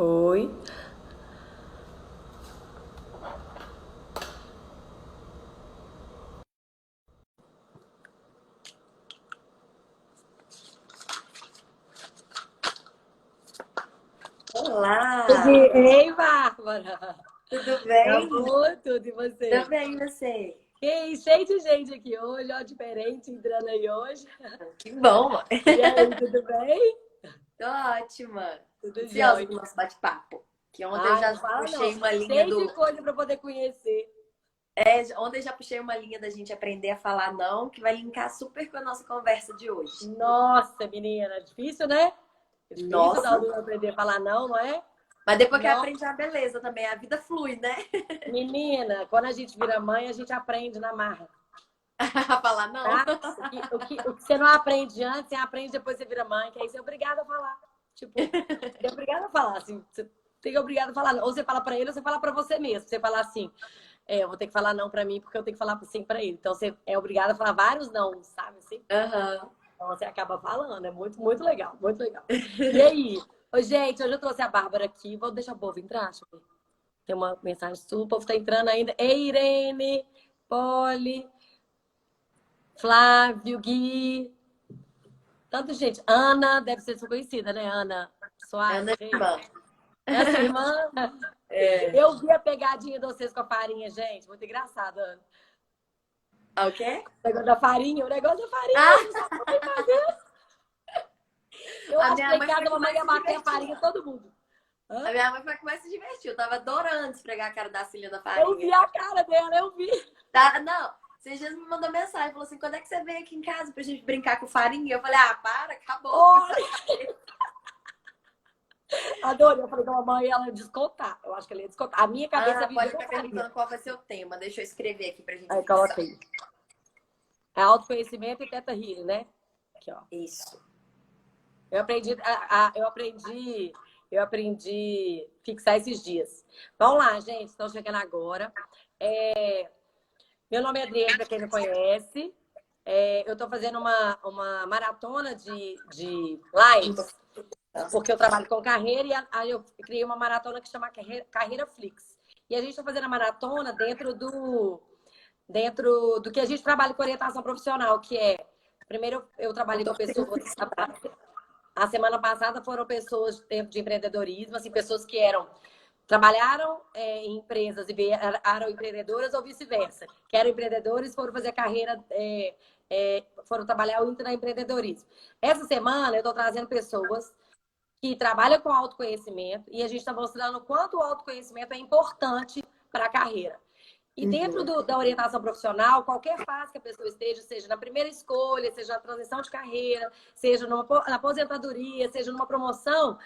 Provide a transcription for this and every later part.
Oi. Olá, Ei, Bárbara! tudo Tá bem? bom? Tudo e Tudo você? bem, e você? Ei, cheio de gente aqui hoje, ó, diferente entrando aí hoje. Que bom! E aí, tudo bem? Tô ótima. Tudo Ansiosa jóia. pro nosso bate-papo. Que ontem eu Ai, já não fala não. puxei uma linha Cheio de do. coisa para poder conhecer. Ontem eu já puxei uma linha da gente aprender a falar não, que vai linkar super com a nossa conversa de hoje. Nossa, menina, difícil, né? É difícil da Nossa! aluna aprender a falar não é? Mas depois que Não. aprende a beleza também, a vida flui, né? Menina, quando a gente vira mãe, a gente aprende na marra, A falar não. tá? O que você não aprende antes, você aprende depois que você vira mãe, que aí você é obrigada a falar. Tipo, você é obrigada a falar, assim, você tem obrigado a falar. Ou você fala pra ele, ou você fala pra você mesmo. Você fala assim, eu vou ter que falar não pra mim, porque eu tenho que falar sim pra ele. Então você é obrigada a falar vários não, sabe assim? Aham. Então você acaba falando, é muito, muito legal, muito legal. E aí? Ô, gente, hoje eu trouxe a Bárbara aqui, vou deixar o povo entrar, deixa eu ver. Tem uma mensagem sua, o povo tá entrando ainda. Ei, Irene, Polly, Flávio, Gui, tanta gente. Ana, deve ser sua conhecida, né? Ana Soares Ana Reis. irmã. É a sua irmã? É. Eu vi a pegadinha de vocês com a farinha, gente. Muito engraçado, Ana. O quê? O negócio da farinha, o negócio da farinha, Ah, eles não sabem fazer. Eu a acho que minha lá em mãe foi casa a a que mamãe mais ia se bater a divertiu. farinha todo mundo. A Hã? minha mãe foi a que mais se divertiu. Eu tava adorando esfregar a cara da Cília da Eu farinha. vi a cara dela, eu vi. Tá, não, esses dias me mandou mensagem, falou assim, quando é que você vem aqui em casa pra gente brincar com farinha? Eu falei, para, acabou. Olha, adorei. Eu falei que a mamãe ela ia descontar. Eu acho que ela ia descontar. A minha cabeça Ana vivia pode com estar farinha. perguntando qual vai ser o tema. Deixa eu escrever aqui pra gente Aí fixar. coloquei. É autoconhecimento e teta healing, né? Aqui, ó. Isso. Eu aprendi fixar esses dias. Vamos lá, gente. Estão chegando agora. Meu nome é Adriane, para quem não conhece. Eu estou fazendo uma maratona de lives, porque eu trabalho com carreira e aí eu criei uma maratona que chama Carreira Flix. E a gente está fazendo a maratona dentro do que a gente trabalha com orientação profissional, que é. Primeiro, eu trabalhei com pessoas. A semana passada foram pessoas dentro de empreendedorismo, assim, pessoas que trabalharam em empresas e eram empreendedoras ou vice-versa. Que eram empreendedores, foram fazer carreira, foram trabalhar o intraempreendedorismo. Essa semana eu estou trazendo pessoas que trabalham com autoconhecimento e a gente está mostrando o quanto o autoconhecimento é importante para a carreira. E dentro Uhum. da orientação profissional, qualquer fase que a pessoa esteja, seja na primeira escolha, seja na transição de carreira, seja na aposentadoria, seja numa promoção,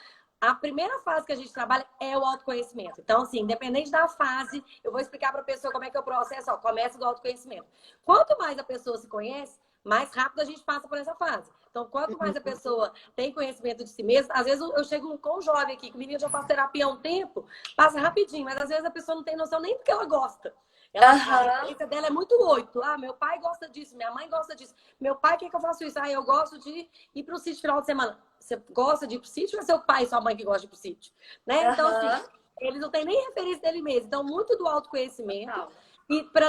a primeira fase que a gente trabalha é o autoconhecimento. Então, assim, independente da fase, eu vou explicar para a pessoa como é que é o processo. Ó, começa do autoconhecimento. Quanto mais a pessoa se conhece, mais rápido a gente passa por essa fase. Então, quanto mais a pessoa tem conhecimento de si mesma, às vezes eu chego com um jovem aqui, que o menino já faz terapia há um tempo, passa rapidinho, mas às vezes a pessoa não tem noção nem do que ela gosta. A Aham. referência dela é muito 8. Ah, meu pai gosta disso, minha mãe gosta disso. Meu pai quer que eu faça isso. Ah, eu gosto de ir para o sítio final de semana. Você gosta de ir para o sítio ou é seu pai e sua mãe que gostam de ir para o sítio? Né? Então, assim, Aham. eles não têm nem referência dele mesmo. Então, muito do autoconhecimento. Total. E para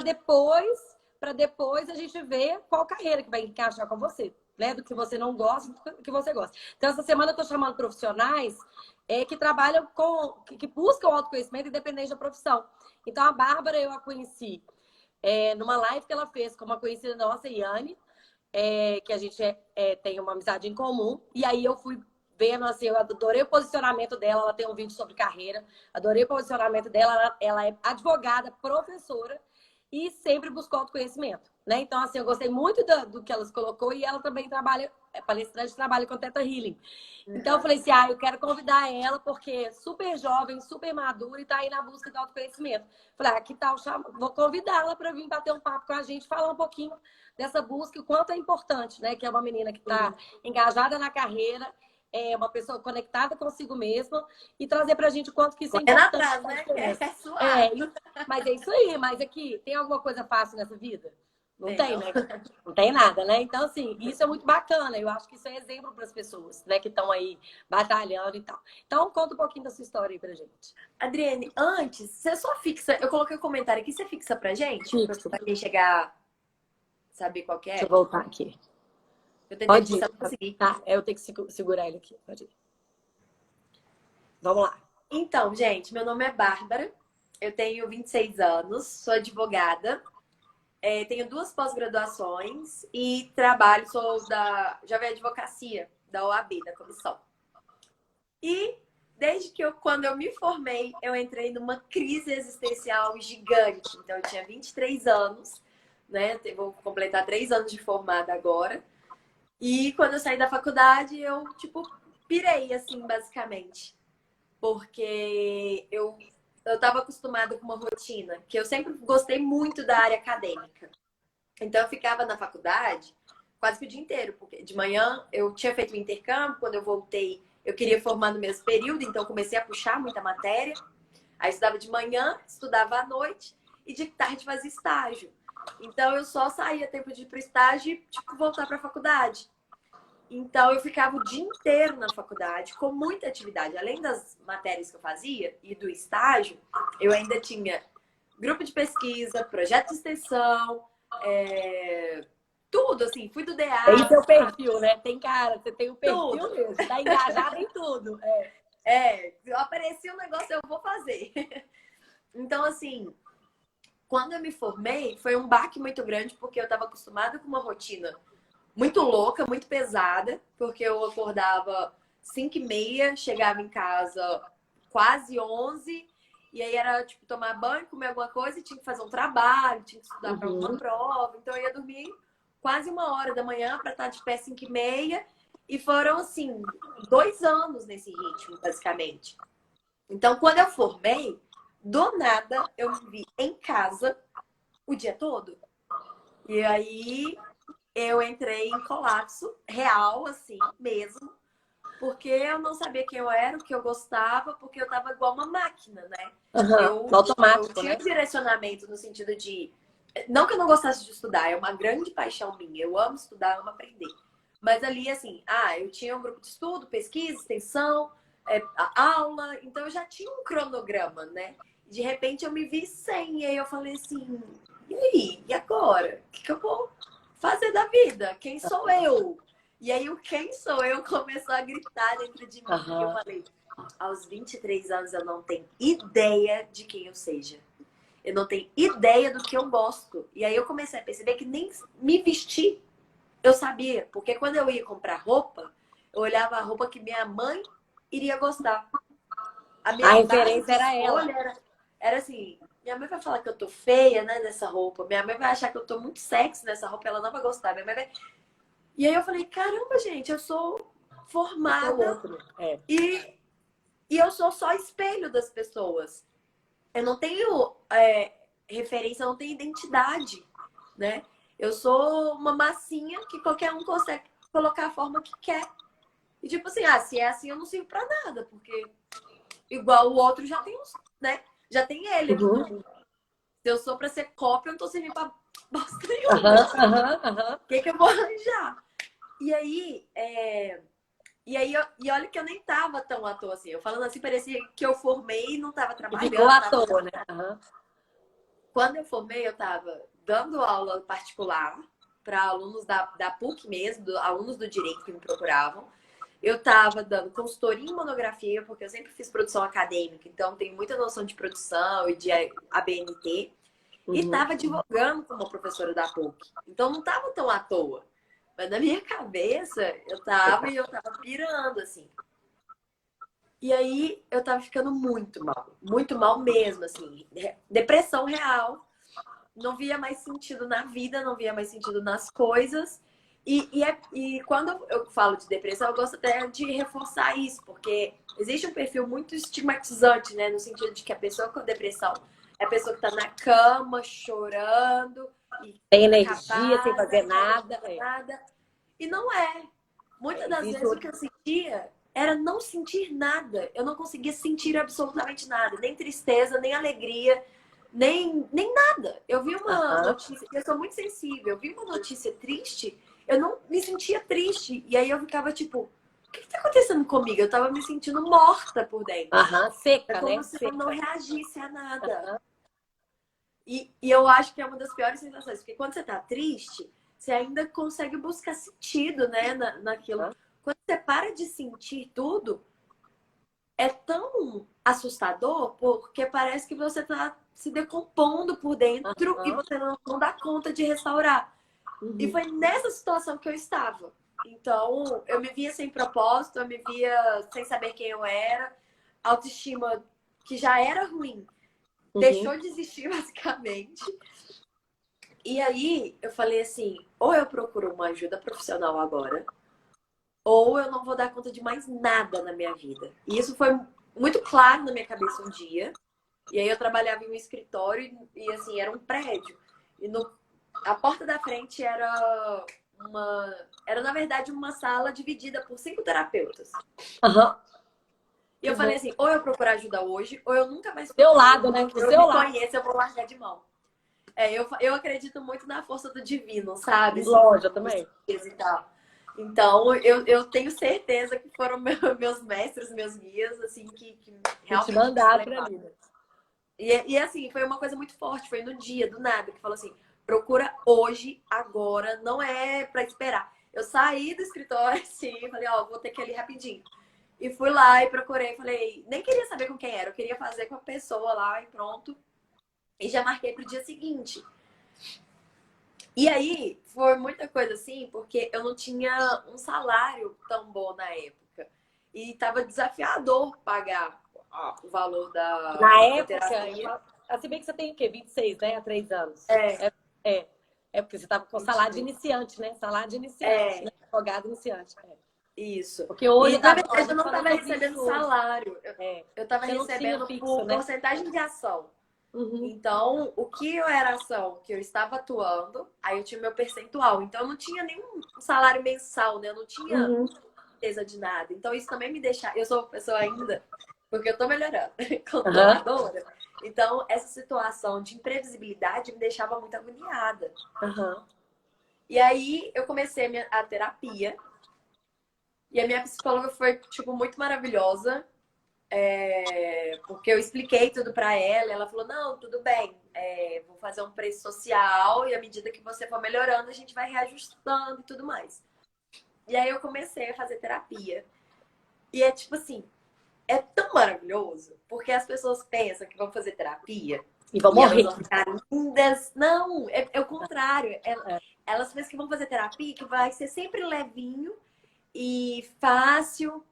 depois a gente ver qual carreira que vai encaixar com você. Né? Do que você não gosta, do que você gosta. Então, essa semana eu estou chamando profissionais que trabalham que buscam o autoconhecimento independente da profissão. Então, a Bárbara, eu a conheci numa live que ela fez com uma conhecida nossa, Yane, que a gente tem uma amizade em comum. E aí eu fui vendo, assim, eu adorei o posicionamento dela. Ela tem um vídeo sobre carreira. Adorei o posicionamento dela. Ela é advogada, professora e sempre buscou autoconhecimento. Né? Então, assim, eu gostei muito do que ela colocou e ela também trabalha, palestrante, trabalha com Theta Healing. Então, eu falei assim, eu quero convidar ela, porque é super jovem, super madura e tá aí na busca do autoconhecimento. Falei, que tal, vou convidá-la para vir bater um papo com a gente, falar um pouquinho dessa busca, o quanto é importante, né? Que é uma menina que está engajada na carreira, é uma pessoa conectada consigo mesma e trazer pra gente o quanto que isso é Correndo importante. atrás, né? Que é É, suave. mas é isso aí. Mas aqui, tem alguma coisa fácil nessa vida? Não Tem, tem, não. né? Não tem nada, né? Então, assim, isso é muito bacana. Eu acho que isso é exemplo para as pessoas, né? Que estão aí batalhando e tal. Então, conta um pouquinho da sua história aí pra gente. Adriane, antes, você só fixa. Eu coloquei um comentário aqui, você fixa pra gente? Fixo. Pra quem chegar a saber qual que Deixa eu é? voltar aqui. Eu tentei Pode ir. fixar, não consegui. Tá, eu tenho que segurar ele aqui. Pode ir. Vamos lá. Então, gente, meu nome é Bárbara. Eu tenho 26 anos, sou advogada. Tenho 2 pós-graduações e trabalho, já veio advocacia da OAB, da comissão. E desde quando eu me formei, eu entrei numa crise existencial gigante. Então, eu tinha 23 anos, né? Vou completar 3 anos de formada agora. E quando eu saí da faculdade, eu, tipo, pirei, assim, basicamente. Porque eu estava acostumada com uma rotina, que eu sempre gostei muito da área acadêmica. Então, eu ficava na faculdade quase que o dia inteiro, porque de manhã eu tinha feito o intercâmbio, quando eu voltei, eu queria formar no mesmo período, então eu comecei a puxar muita matéria. Aí estudava de manhã, estudava à noite e de tarde fazia estágio. Então, eu só saía tempo de ir para o estágio e tipo, voltar para a faculdade. Então, eu ficava o dia inteiro na faculdade, com muita atividade. Além das matérias que eu fazia e do estágio, eu ainda tinha grupo de pesquisa, projeto de extensão, tudo, assim. Fui do Tem DA, seu perfil, né? Tem cara, você tem o perfil tudo. mesmo. Tá engajado em tudo. Se aparecer um negócio, eu vou fazer. Então, assim, quando eu me formei, foi um baque muito grande, porque eu estava acostumada com uma rotina muito louca, muito pesada, porque eu acordava 5h30, chegava em casa quase 11, e aí era tipo tomar banho, comer alguma coisa e tinha que fazer um trabalho, tinha que estudar para alguma prova. Então eu ia dormir quase 1h da manhã para estar de pé 5h30, e foram assim 2 anos nesse ritmo, basicamente. Então, quando eu formei, do nada eu me vi em casa o dia todo. E aí eu entrei em colapso real, assim, mesmo, porque eu não sabia quem eu era, o que eu gostava, porque eu tava igual uma máquina, né? Eu, No eu automático, tinha né? direcionamento no sentido de... Não que eu não gostasse de estudar, é uma grande paixão minha. Eu amo estudar, amo aprender. Mas ali, assim, eu tinha um grupo de estudo, pesquisa, extensão, aula, então eu já tinha um cronograma, né? De repente eu me vi sem, e aí eu falei assim, e aí? E agora? O que eu vou fazer da vida? Quem sou eu? E aí o quem sou eu começou a gritar dentro de mim. E eu falei, aos 23 anos eu não tenho ideia de quem eu seja. Eu não tenho ideia do que eu gosto. E aí eu comecei a perceber que nem me vestir eu sabia. Porque quando eu ia comprar roupa, eu olhava a roupa que minha mãe iria gostar. A minha referência era escolha ela. era assim, minha mãe vai falar que eu tô feia, né, nessa roupa. Minha mãe vai achar que eu tô muito sexy nessa roupa, ela não vai gostar. Minha mãe vai... E aí eu falei, caramba, gente, eu sou formada e eu sou só espelho das pessoas. Eu não tenho referência, eu não tenho identidade, né? Eu sou uma massinha que qualquer um consegue colocar a forma que quer. E tipo assim, se é assim eu não sirvo pra nada, porque igual o outro já tem, né? Já tem ele aqui no mundo. Se eu sou pra ser cópia, eu não tô servindo pra bosta nenhuma. O que eu vou arranjar? E aí, e olha que eu nem tava tão à toa assim. Eu falando assim, parecia que eu formei e não tava trabalhando. Ficou à toa, né? Quando eu formei, eu tava dando aula particular para alunos da PUC mesmo, alunos do direito que me procuravam. Eu tava dando consultoria em monografia, porque eu sempre fiz produção acadêmica, então tenho muita noção de produção e de ABNT. E tava advogando como professora da PUC. Então não tava tão à toa. Mas na minha cabeça, eu tava pirando, assim. E aí, eu tava ficando muito mal mesmo, assim. Depressão real. Não via mais sentido na vida, não via mais sentido nas coisas. E quando eu falo de depressão, eu gosto até de reforçar isso, porque existe um perfil muito estigmatizante, né? No sentido de que a pessoa com depressão é a pessoa que tá na cama, chorando. Tem energia, sem fazer nada. E não é. Muitas das vezes o que eu sentia era não sentir nada. Eu não conseguia sentir absolutamente nada. Nem tristeza, nem alegria, nem nada. Eu vi uma Aham. notícia, eu sou muito sensível, eu vi uma notícia triste, eu não me sentia triste. E aí eu ficava tipo, o que tá acontecendo comigo? Eu tava me sentindo morta por dentro. Aham. É Seca, como né? se eu não Seca. reagisse a nada. Aham. E eu acho que é uma das piores sensações, porque quando você tá triste, você ainda consegue buscar sentido, né, naquilo. Quando você para de sentir tudo, é tão assustador, porque parece que você tá se decompondo por dentro e Aham. você não dá conta de restaurar. E Uhum. foi nessa situação que eu estava. Então, eu me via sem propósito, eu me via sem saber quem eu era, autoestima que já era ruim, Uhum. deixou de existir basicamente. E aí eu falei assim, ou eu procuro uma ajuda profissional agora, ou eu não vou dar conta de mais nada na minha vida. E isso foi muito claro na minha cabeça um dia. E aí eu trabalhava em um escritório e assim, era um prédio. E a porta da frente era na verdade uma sala dividida por 5 terapeutas. Aham. E eu falei assim, ou eu procuro ajuda hoje, ou eu nunca mais Seu procuro. lado, né? Do Eu seu me lado. conheço, eu vou largar de mão. Eu acredito muito na força do divino, sabe? Lógico, eu também. E tal. Então, eu tenho certeza que foram meus mestres, meus guias, assim, que Que te realmente me mandaram pra levaram. ali, né? E assim, foi uma coisa muito forte, foi no dia, do nada, que falou assim, procura hoje, agora, não é pra esperar. Eu saí do escritório, assim, falei, ó, vou ter que ir ali rapidinho. E fui lá e procurei, falei, nem queria saber com quem era, eu queria fazer com a pessoa lá e pronto. E já marquei pro dia seguinte. E aí, foi muita coisa assim, porque eu não tinha um salário tão bom na época. E tava desafiador pagar o valor Na da época, terapia. se bem que você tem o quê? 26, né? Há 3 anos. É, É, é porque você tava com salário de 22. iniciante, né? Salário de iniciante, É, né? Advogado iniciante. É. isso. Porque hoje, E, na ó, a verdade, eu gente não falou estava sobre isso recebendo hoje. salário. É. Eu estava Você não tinha recebendo fixo, por né? porcentagem de ação. Uhum. Então, o que eu era ação que eu estava atuando, aí eu tinha meu percentual. Então, eu não tinha nenhum salário mensal, né? Eu não tinha Uhum. certeza de nada. Então, isso também me deixa. Eu sou uma pessoa ainda, porque eu tô melhorando, Aham. controladora. Então, essa situação de imprevisibilidade me deixava muito agoniada. Aham. E aí, eu comecei a terapia. E a minha psicóloga foi, tipo, muito maravilhosa. Porque eu expliquei tudo pra ela. E ela falou: não, tudo bem. Vou fazer um preço social. E à medida que você for melhorando, a gente vai reajustando e tudo mais. E aí, eu comecei a fazer terapia. E é tipo assim, é tão maravilhoso, porque as pessoas pensam que vão fazer terapia E vão e elas morrer. vão ficar lindas. Não, é o contrário. É. Elas pensam que vão fazer terapia que vai ser sempre levinho e fácil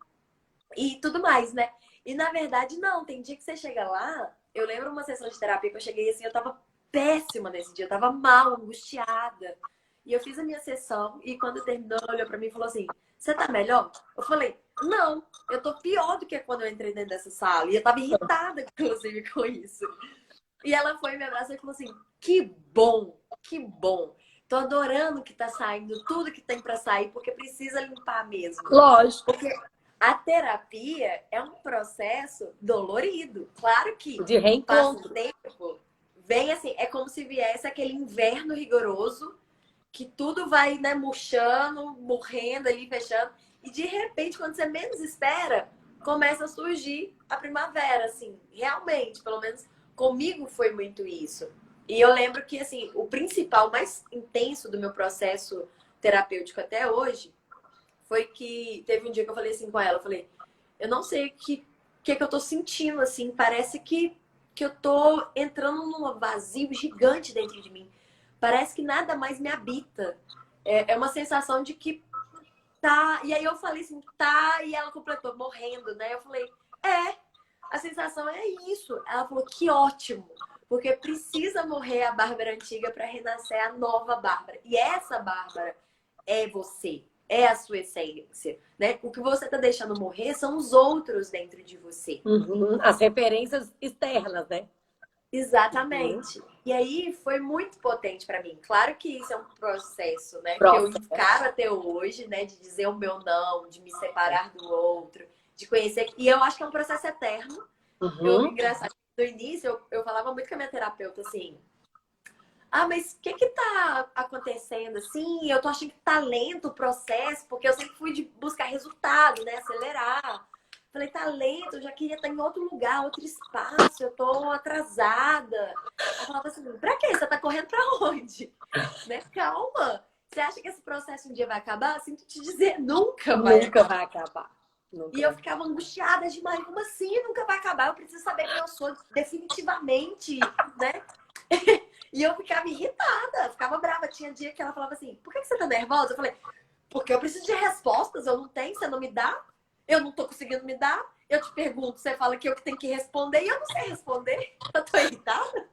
e tudo mais, né? E na verdade, não. Tem dia que você chega lá. Eu lembro uma sessão de terapia que eu cheguei assim, eu tava péssima nesse dia, eu tava mal, angustiada. E eu fiz a minha sessão e quando terminou, ela olhou pra mim e falou assim: Você tá melhor? Eu falei: Não, eu tô pior do que quando eu entrei dentro dessa sala. E eu tava irritada, inclusive, com isso. E ela foi me abraçar e falou assim: Que bom, que bom. Tô adorando que tá saindo tudo que tem pra sair, porque precisa limpar mesmo. Lógico. Porque a terapia é um processo dolorido. Claro que De passa o reencontro. tempo, vem assim, é como se viesse aquele inverno rigoroso, que tudo vai, né, murchando, morrendo ali, fechando. E de repente, quando você menos espera, começa a surgir a primavera, assim. Realmente, pelo menos comigo foi muito isso. E eu lembro que, assim, o principal, mais intenso do meu processo terapêutico até hoje foi que teve um dia que eu falei assim com ela, eu falei, eu não sei o que eu tô sentindo, assim, parece que eu tô entrando num vazio gigante dentro de mim. Parece que nada mais me habita. É uma sensação de que tá. E aí eu falei assim, tá, e ela completou, morrendo, né? Eu falei, a sensação é isso. Ela falou, que ótimo. Porque precisa morrer a Bárbara antiga para renascer a nova Bárbara. E essa Bárbara é você, é a sua essência, né? O que você tá deixando morrer são os outros dentro de você. Uhum. As referências externas, né? Uhum. Exatamente. E aí foi muito potente para mim. Claro que isso é um processo, né, que eu Processo. encaro até hoje, né, de dizer o meu não, de me separar do outro, de conhecer. E eu acho que é um processo eterno. Eu Uhum. engraçado. no início, eu falava muito com a minha terapeuta, assim, ah, mas o que tá acontecendo, assim? Eu tô achando que tá lento o processo, porque eu sempre fui de buscar resultado, né? Acelerar. Falei, tá lento, eu já queria estar em outro lugar, outro espaço, eu tô atrasada. Ela falava assim, pra quê? Você tá correndo pra onde? Né? Calma. Você acha que esse processo um dia vai acabar? Sinto te dizer, nunca vai Nunca acabar. vai acabar. Nunca E eu vai. ficava angustiada demais. Como assim? Nunca vai acabar. Eu preciso saber quem eu sou definitivamente, né? E eu ficava irritada, ficava brava. Tinha dia que ela falava assim, por que você tá nervosa? Eu falei, porque eu preciso de respostas. Eu não tenho, você não me dá. Eu não tô conseguindo me dar. Eu te pergunto, você fala que eu que tenho que responder e eu não sei responder. Eu tô irritada.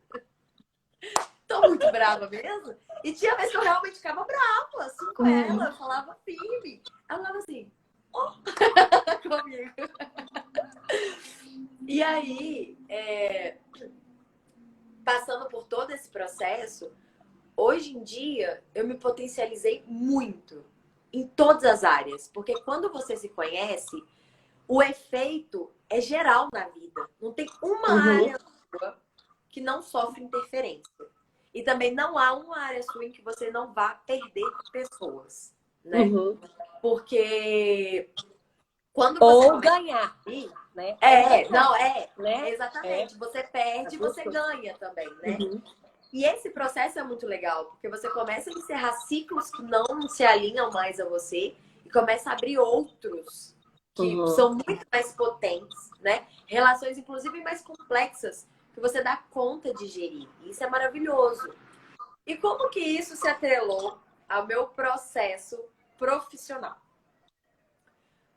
Tô muito brava mesmo. E tinha vez que eu realmente ficava brava, assim, com ela. Eu falava firme. Ela falava assim, ó, comigo. E aí, passando por todo esse processo, hoje em dia eu me potencializei muito em todas as áreas. Porque quando você se conhece, o efeito é geral na vida. Não tem uma área sua que não sofre interferência. E também não há uma área sua em que você não vá perder pessoas, né? Porque quando você Ou começa... ganhar, né? Né? Exatamente. Você perde e você ganha também, né? E esse processo é muito legal, porque você começa a encerrar ciclos que não se alinham mais a você e começa a abrir outros que são muito mais potentes, né? Relações, inclusive, mais complexas, que você dá conta de gerir. Isso é maravilhoso. E como que isso se atrelou ao meu processo profissional?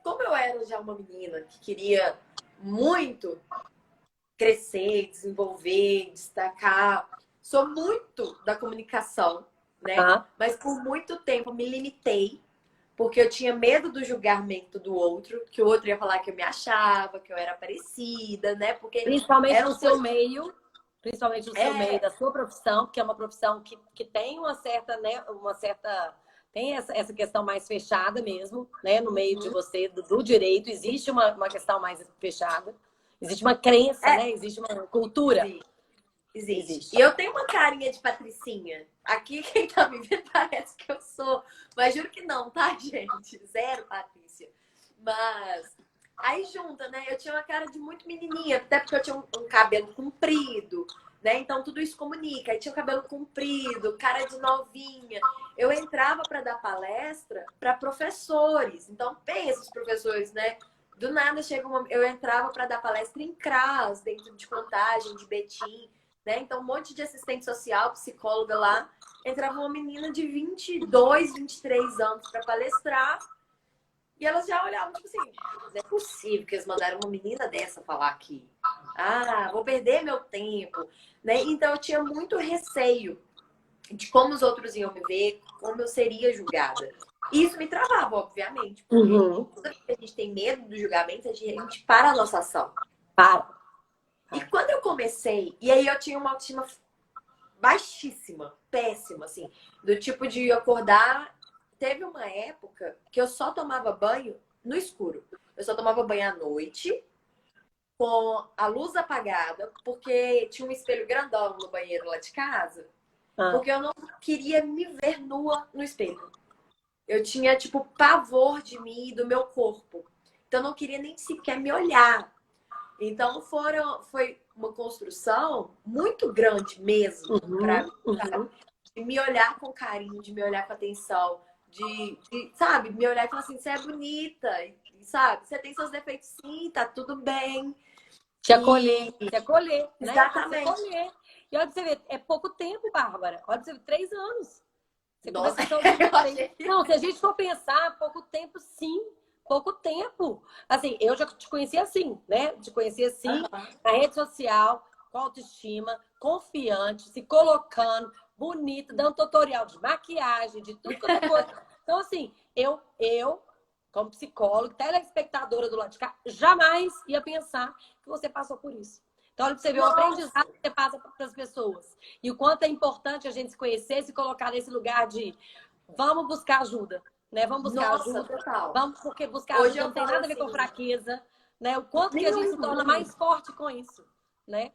Como eu era já uma menina que queria muito crescer, desenvolver, destacar, sou muito da comunicação, né? Mas por muito tempo me limitei, porque eu tinha medo do julgamento do outro, que o outro ia falar que eu me achava, que eu era parecida, né? Porque principalmente no seu meio, principalmente no seu meio da sua profissão, que é uma profissão que tem uma certa, né, tem essa questão mais fechada mesmo, né? No meio de você, do direito, existe uma questão mais fechada. Existe uma crença, né? Existe uma cultura. Existe. E eu tenho uma carinha de patricinha. Aqui, quem tá me vendo parece que eu sou. Mas juro que não, tá, gente? Zero Patrícia. Mas aí junta, né? Eu tinha uma cara de muito menininha, até porque eu tinha um cabelo comprido, né? Então tudo isso comunica. Aí tinha o cabelo comprido, cara de novinha. Eu entrava para dar palestra para professores. Então, pensa os professores, né? Do nada chega eu entrava para dar palestra em CRAS, dentro de Contagem, de Betim, né? Então, um monte de assistente social, psicóloga lá. Entrava uma menina de 22, 23 anos para palestrar. E elas já olhavam, tipo assim, não é possível que eles mandaram uma menina dessa falar aqui. Ah, vou perder meu tempo, né? Então, eu tinha muito receio de como os outros iam me ver, como eu seria julgada. E isso me travava, obviamente, porque toda vez que a gente tem medo do julgamento, a gente para a nossa ação. E quando eu comecei, e aí eu tinha uma autoestima baixíssima, péssima, assim, do tipo de acordar. Teve uma época que eu só tomava banho no escuro. Eu só tomava banho à noite, com a luz apagada, porque tinha um espelho grandão no banheiro lá de casa. Porque eu não queria me ver nua no espelho. Eu tinha, tipo, pavor de mim e do meu corpo. Então, eu não queria nem sequer me olhar. Então, foi uma construção muito grande mesmo para de me olhar com carinho, de me olhar com atenção, sabe, me olhar e falar assim, você é bonita, sabe? Você tem seus defeitos sim, tá tudo bem. Te acolher, né? Exatamente. Te acolher. E olha pra você ver, é pouco tempo, Bárbara. Olha pra você ver, 3 anos. Você Nossa, Não, se a gente for pensar, pouco tempo, sim. Pouco tempo. Assim, eu já te conheci assim, né? Te conheci assim, na rede social, com autoestima, confiante, se colocando, bonita, dando tutorial de maquiagem, de tudo quanto é coisa. Então, assim, eu, como psicóloga, telespectadora do lado de cá, jamais ia pensar que você passou por isso. Então, olha pra você ver o aprendizado que você passa para as pessoas. E o quanto é importante a gente se conhecer, se colocar nesse lugar de vamos buscar ajuda, né? Vamos buscar ajuda. Total. Vamos, porque buscar ajuda não tem nada a ver com fraqueza, né? O quanto que a gente se torna mais forte com isso, né?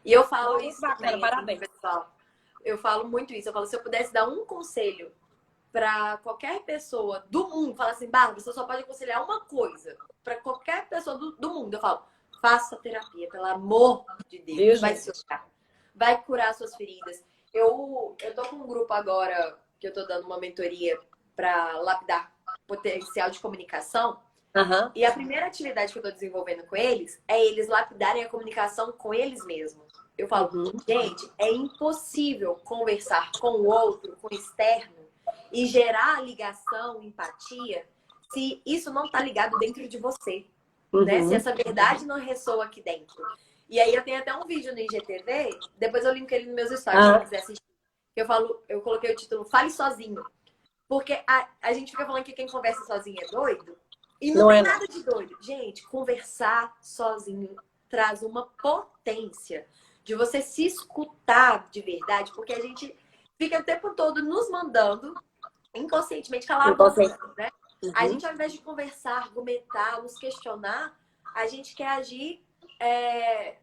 E eu falo Muito isso bacana, também, assim, parabéns. pessoal. Eu falo muito isso. Eu falo, se eu pudesse dar um conselho para qualquer pessoa do mundo, fala assim, Bárbara, você só pode aconselhar uma coisa para qualquer pessoa do mundo. Eu falo, faça terapia, pelo amor de Viu, Deus. Vai se gente? curar. Vai curar suas feridas. Eu tô com um grupo agora que eu tô dando uma mentoria para lapidar potencial de comunicação. Aham. E a primeira atividade que eu tô desenvolvendo com eles é eles lapidarem a comunicação com eles mesmos. Eu falo, Uhum. gente, é impossível conversar com o outro, com o externo, e gerar ligação, empatia, se isso não tá ligado dentro de você, né? Se Uhum. essa verdade não ressoa aqui dentro. E aí eu tenho até um vídeo no IGTV, depois eu linko ele nos meus stories, se Ah, quem quiser assistir. Eu coloquei o título Fale Sozinho. Porque a gente fica falando que quem conversa sozinho é doido, e não não tem é, não. nada de doido. Gente, conversar sozinho traz uma potência de você se escutar de verdade, porque a gente fica o tempo todo nos mandando inconscientemente calar a Então, assim, boca, né? A uhum. gente, ao invés de conversar, argumentar, nos questionar, a gente quer agir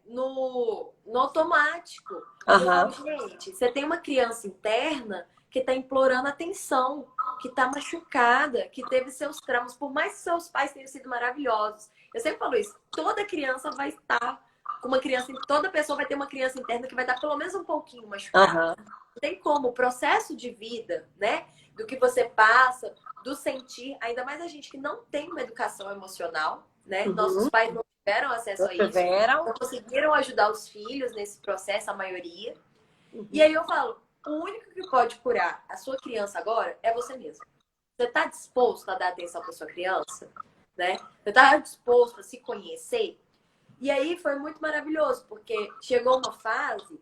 no automático. E eu falo, Aham. gente, você tem uma criança interna que está implorando atenção, que está machucada, que teve seus traumas, por mais que seus pais tenham sido maravilhosos. Eu sempre falo isso, toda criança vai estar com uma criança, toda pessoa vai ter uma criança interna que vai estar pelo menos um pouquinho machucada. Aham. Não tem como, o processo de vida, né? Do que você passa, do sentir, ainda mais a gente que não tem uma educação emocional, né? Nossos Uhum. pais não tiveram acesso a isso, Tiveram. não conseguiram ajudar os filhos nesse processo, a maioria. Uhum. E aí eu falo, o único que pode curar a sua criança agora é você mesmo. Você está disposto a dar atenção para sua criança, né? Você está disposto a se conhecer? E aí foi muito maravilhoso, porque chegou uma fase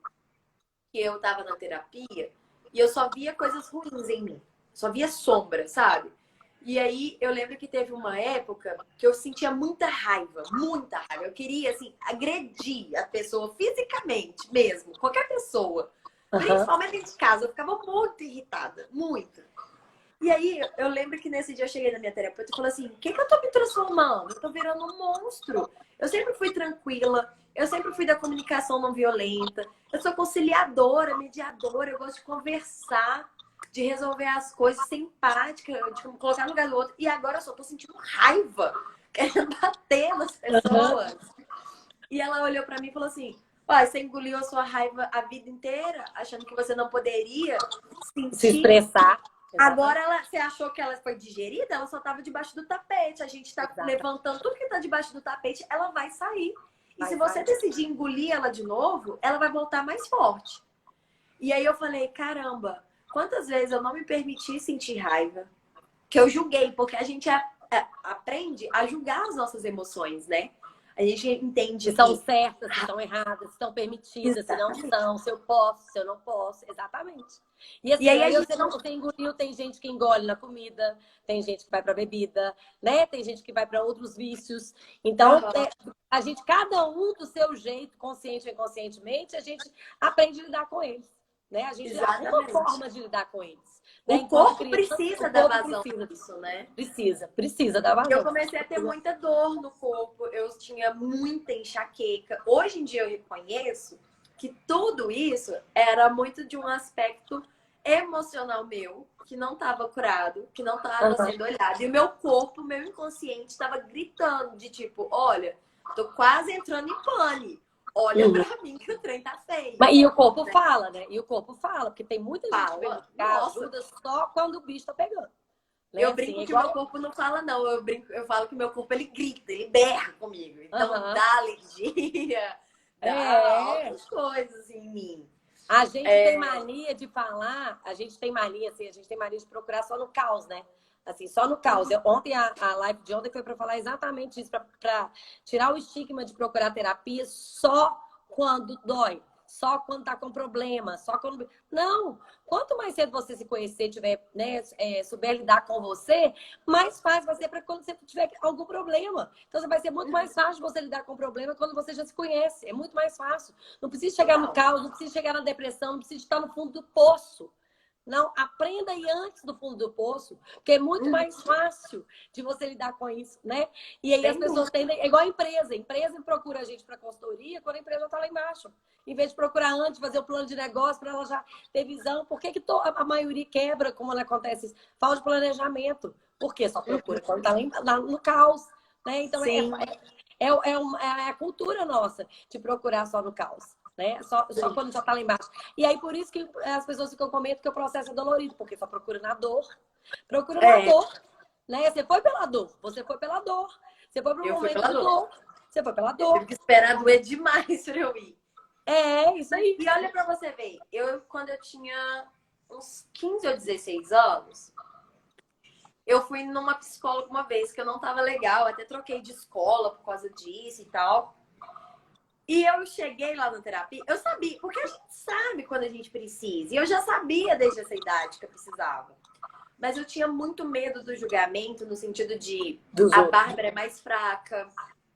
que eu tava na terapia e eu só via coisas ruins em mim. Só via sombra, sabe? E aí eu lembro que teve uma época que eu sentia muita raiva, muita raiva. Eu queria, assim, agredir a pessoa fisicamente mesmo, qualquer pessoa. Aham. Principalmente dentro de casa. Eu ficava muito irritada, muito. E aí, eu lembro que nesse dia eu cheguei na minha terapeuta e falei assim, o que que eu tô me transformando? Eu tô virando um monstro. Eu sempre fui tranquila, eu sempre fui da comunicação não violenta, eu sou conciliadora, mediadora, eu gosto de conversar, de resolver as coisas, ser empática, de colocar no lugar do outro. E agora eu só tô sentindo raiva, querendo bater nas Aham. pessoas. E ela olhou pra mim e falou assim, ó, você engoliu a sua raiva a vida inteira, achando que você não poderia Se sentir. expressar. Agora você achou que ela foi digerida, ela só estava debaixo do tapete. A gente está Exatamente. levantando tudo que está debaixo do tapete, ela vai sair. E Vai se você sair. decidir engolir ela de novo, ela vai voltar mais forte. E aí eu falei, caramba, quantas vezes eu não me permiti sentir raiva? Que eu julguei, porque a gente aprende a julgar as nossas emoções, né? A gente entende Se são que... certas, se estão erradas, se estão permitidas, se não Exatamente. são, se eu posso, se eu não posso. Exatamente. E E assim, aí a aí gente não... você engoliu, tem gente que engole na comida, tem gente que vai para bebida, né? Tem gente que vai para outros vícios. Então, Uhum. a gente, cada um do seu jeito, consciente ou inconscientemente, a gente aprende a lidar com eles. Né? A gente arruma Exatamente. forma de lidar com eles. Né? O Enquanto corpo criança, precisa o dar corpo vazão precisa disso, né? precisa dar Eu vazão. comecei a ter muita dor no corpo, eu tinha muita enxaqueca. Hoje em dia eu reconheço que tudo isso era muito de um aspecto emocional meu, que não estava curado, que não estava Uhum. sendo olhado. E o meu corpo, meu inconsciente, estava gritando de tipo, olha, tô quase entrando em pane. Olha Uhum. pra mim que o trem tá feio. Mas, e o corpo fala, né? E o corpo fala, porque tem muita gente que vem Fala, buscar nossa. ajuda só quando o bicho tá pegando. Né? Eu Assim, brinco é que o meu igual. corpo não fala, não. Eu falo que o meu corpo ele grita, ele berra comigo. Então Aham. dá alergia, dá É. outras coisas em mim. A gente tem mania de falar, a gente tem mania, assim, a gente tem mania de procurar só no caos, né? Assim, só no caos. Ontem, a live de ontem foi para falar exatamente isso, para tirar o estigma de procurar terapia só quando dói, só quando tá com problema, só quando. Não! Quanto mais cedo você se conhecer, tiver, né, souber lidar com você, mais fácil vai ser para quando você tiver algum problema. Então, vai ser muito mais fácil você lidar com o problema quando você já se conhece. É muito mais fácil. Não precisa chegar no Total. caos, não precisa chegar na depressão, não precisa estar no fundo do poço. Não, aprenda aí antes do fundo do poço, porque é muito mais fácil de você lidar com isso, né? E aí as pessoas tendem, é igual a empresa. A empresa procura a gente para consultoria quando a empresa está lá embaixo. Em vez de procurar antes, fazer o plano de negócio para ela já ter visão. Por que a maioria quebra, como acontece isso? Falta de planejamento. Por quê? Só procura quando está lá no caos, né? Então, é a cultura nossa de procurar só no caos. Né? Só quando já tá lá embaixo. E aí, por isso que as pessoas ficam com medo que o processo é dolorido, porque só procura na dor. Procura na dor. Né? Você foi pela dor. Você foi pela dor. Você foi para um momento de dor. Você foi pela dor. Eu tive que esperar doer demais pra eu ir. É, isso aí. E olha pra você ver. Quando eu tinha uns 15 ou 16 anos, eu fui numa psicóloga uma vez que eu não tava legal. Até troquei de escola por causa disso e tal. E eu cheguei lá na terapia, eu sabia, porque a gente sabe quando a gente precisa. E eu já sabia desde essa idade que eu precisava. Mas eu tinha muito medo do julgamento, no sentido de a Bárbara é mais fraca,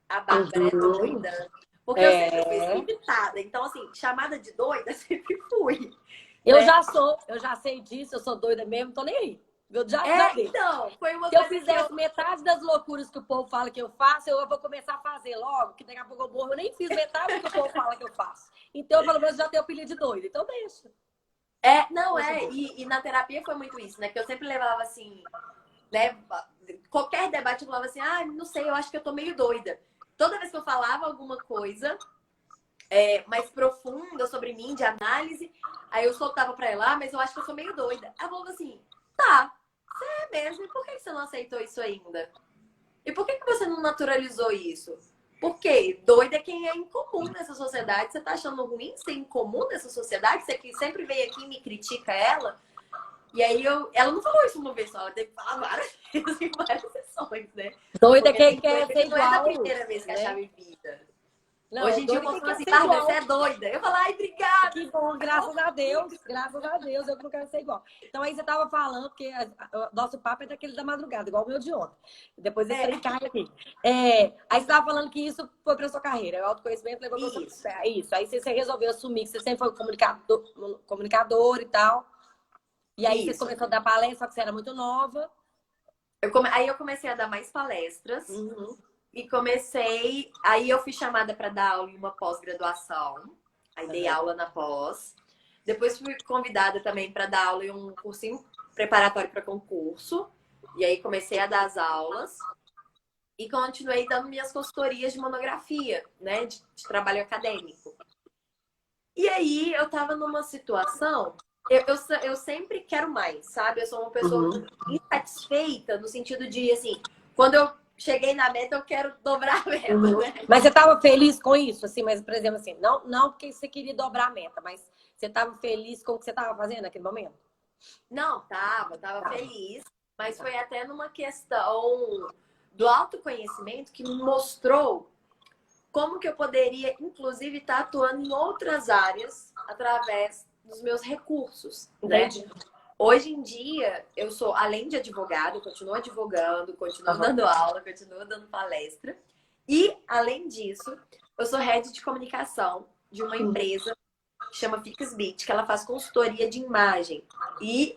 a Bárbara é doida. Porque eu sempre fui limitada. Então, assim, chamada de doida, sempre fui. Eu já sei disso, eu sou doida mesmo, tô nem aí. Eu já então, foi uma coisa. Se eu coisa fizesse metade das loucuras que o povo fala que eu faço, eu vou começar a fazer logo, que daqui a pouco eu morro. Eu nem fiz metade do que o povo fala que eu faço. Então, pelo menos, já tenho o apelido de doida. Então, deixa. E na terapia foi muito isso, né? Que eu sempre levava assim, né? Qualquer debate eu falava assim, não sei, eu acho que eu tô meio doida. Toda vez que eu falava alguma coisa mais profunda sobre mim, de análise, aí eu soltava pra ela, mas eu acho que eu sou meio doida. Ela falava assim, tá, você é mesmo, e por que você não aceitou isso ainda? E por que você não naturalizou isso? Porque doida é quem é incomum nessa sociedade. Você tá achando ruim ser incomum nessa sociedade? Você que sempre vem aqui e me critica ela. E aí ela não falou isso uma vez só, ela teve que falar várias vezes em várias sessões, né? Doida quem quer ser igual. Não é da primeira vez que a chave vira. Não, hoje em dia eu posso falar assim, Bárbara, você é doida. Eu falo, obrigada. Que bom, graças a Deus, eu que não quero ser igual. Então aí você tava falando, porque o nosso papo é daquele da madrugada, igual o meu de ontem. Depois esse trem cai aqui. Aí você tava falando que isso foi pra sua carreira, o autoconhecimento levou pra sua... Isso. Aí você resolveu assumir que você sempre foi comunicador e tal. E aí você começou a dar palestra, só que você era muito nova. Aí eu comecei a dar mais palestras. E aí eu fui chamada para dar aula em uma pós-graduação. Aí dei aula na pós. Depois fui convidada também para dar aula em um cursinho preparatório para concurso. E aí comecei a dar as aulas. E continuei dando minhas consultorias de monografia, né? De trabalho acadêmico. E aí eu tava numa situação... Eu sempre quero mais, sabe? Eu sou uma pessoa insatisfeita no sentido de, assim... Quando eu cheguei na meta, eu quero dobrar a meta, né? Mas você estava feliz com isso? Assim, mas, por exemplo, assim, não porque você queria dobrar a meta, mas você estava feliz com o que você estava fazendo naquele momento? Não, tava feliz. Mas foi até numa questão do autoconhecimento que me mostrou como que eu poderia, inclusive, estar atuando em outras áreas através dos meus recursos, né? Hoje em dia, eu sou, além de advogada, eu continuo advogando, continuo dando aula, continuo dando palestra. E, além disso, eu sou head de comunicação de uma empresa que chama Fixbit, que ela faz consultoria de imagem. E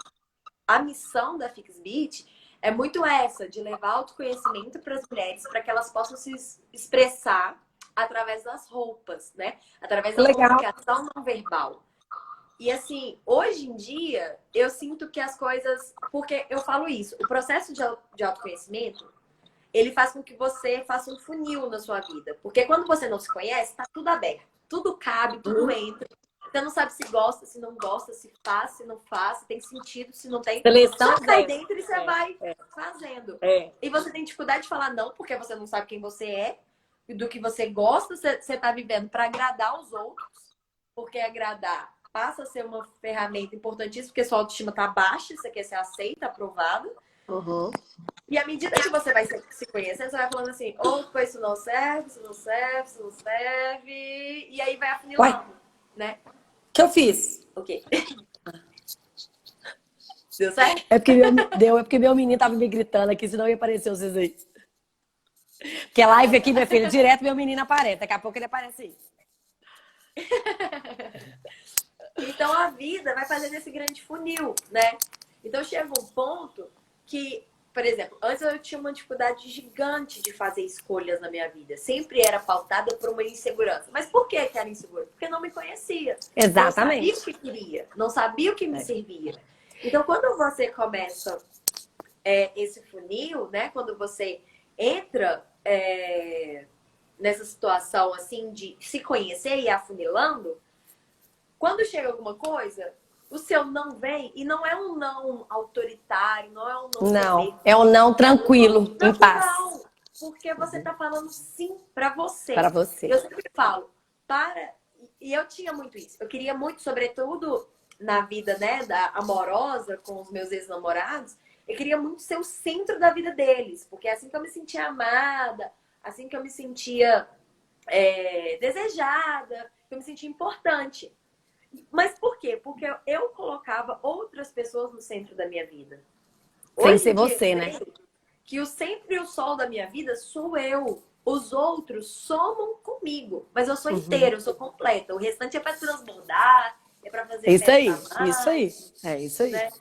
a missão da Fixbit é muito essa, de levar autoconhecimento para as mulheres, para que elas possam se expressar através das roupas, né? Através da comunicação não verbal. E assim, hoje em dia, eu sinto que as coisas... Porque eu falo isso, o processo de autoconhecimento, ele faz com que você faça um funil na sua vida. Porque quando você não se conhece, tá tudo aberto. Tudo cabe, tudo entra. Você não sabe se gosta, se não gosta, se faz, se não faz, se tem sentido, se não tem. Seleção só cai dentro e você vai fazendo. E você tem dificuldade de falar não, porque você não sabe quem você é, do que você gosta, você tá vivendo para agradar os outros. Porque agradar passa a ser uma ferramenta importantíssima, porque sua autoestima tá baixa, você quer ser aceita, aprovado. E à medida que você vai se conhecendo, você vai falando assim, opa, isso não serve, isso não serve, isso não serve. E aí vai afunilando, né? O que eu fiz? O quê? Deu certo? É porque meu menino tava me gritando aqui, senão ia aparecer vocês aí. Porque live aqui, minha filha, direto meu menino aparece. Daqui a pouco ele aparece aí. Então a vida vai fazendo esse grande funil, né? Então chega um ponto que, por exemplo, antes eu tinha uma dificuldade gigante de fazer escolhas na minha vida. Sempre era pautada por uma insegurança. Mas por que era insegura? Porque eu não me conhecia. Exatamente. Não sabia o que queria, não sabia o que me servia. Então quando você começa esse funil, né? Quando você entra nessa situação assim de se conhecer e afunilando, quando chega alguma coisa, o seu não vem, e não é um não autoritário, não é um não Não, é um não tranquilo, em paz. Não, porque você tá falando sim pra você. Para você. Eu sempre falo, e eu tinha muito isso. Eu queria muito, sobretudo na vida, né, amorosa com os meus ex-namorados, eu queria muito ser o centro da vida deles, porque é assim que eu me sentia amada, assim que eu me sentia desejada, que eu me sentia importante. Mas por quê? Porque eu colocava outras pessoas no centro da minha vida. Sem ser você, né? Que o centro e o sol da minha vida sou eu. Os outros somam comigo. Mas eu sou inteira, eu sou completa. O restante é para transbordar, é para fazer isso aí, mais, isso aí. É isso aí. né?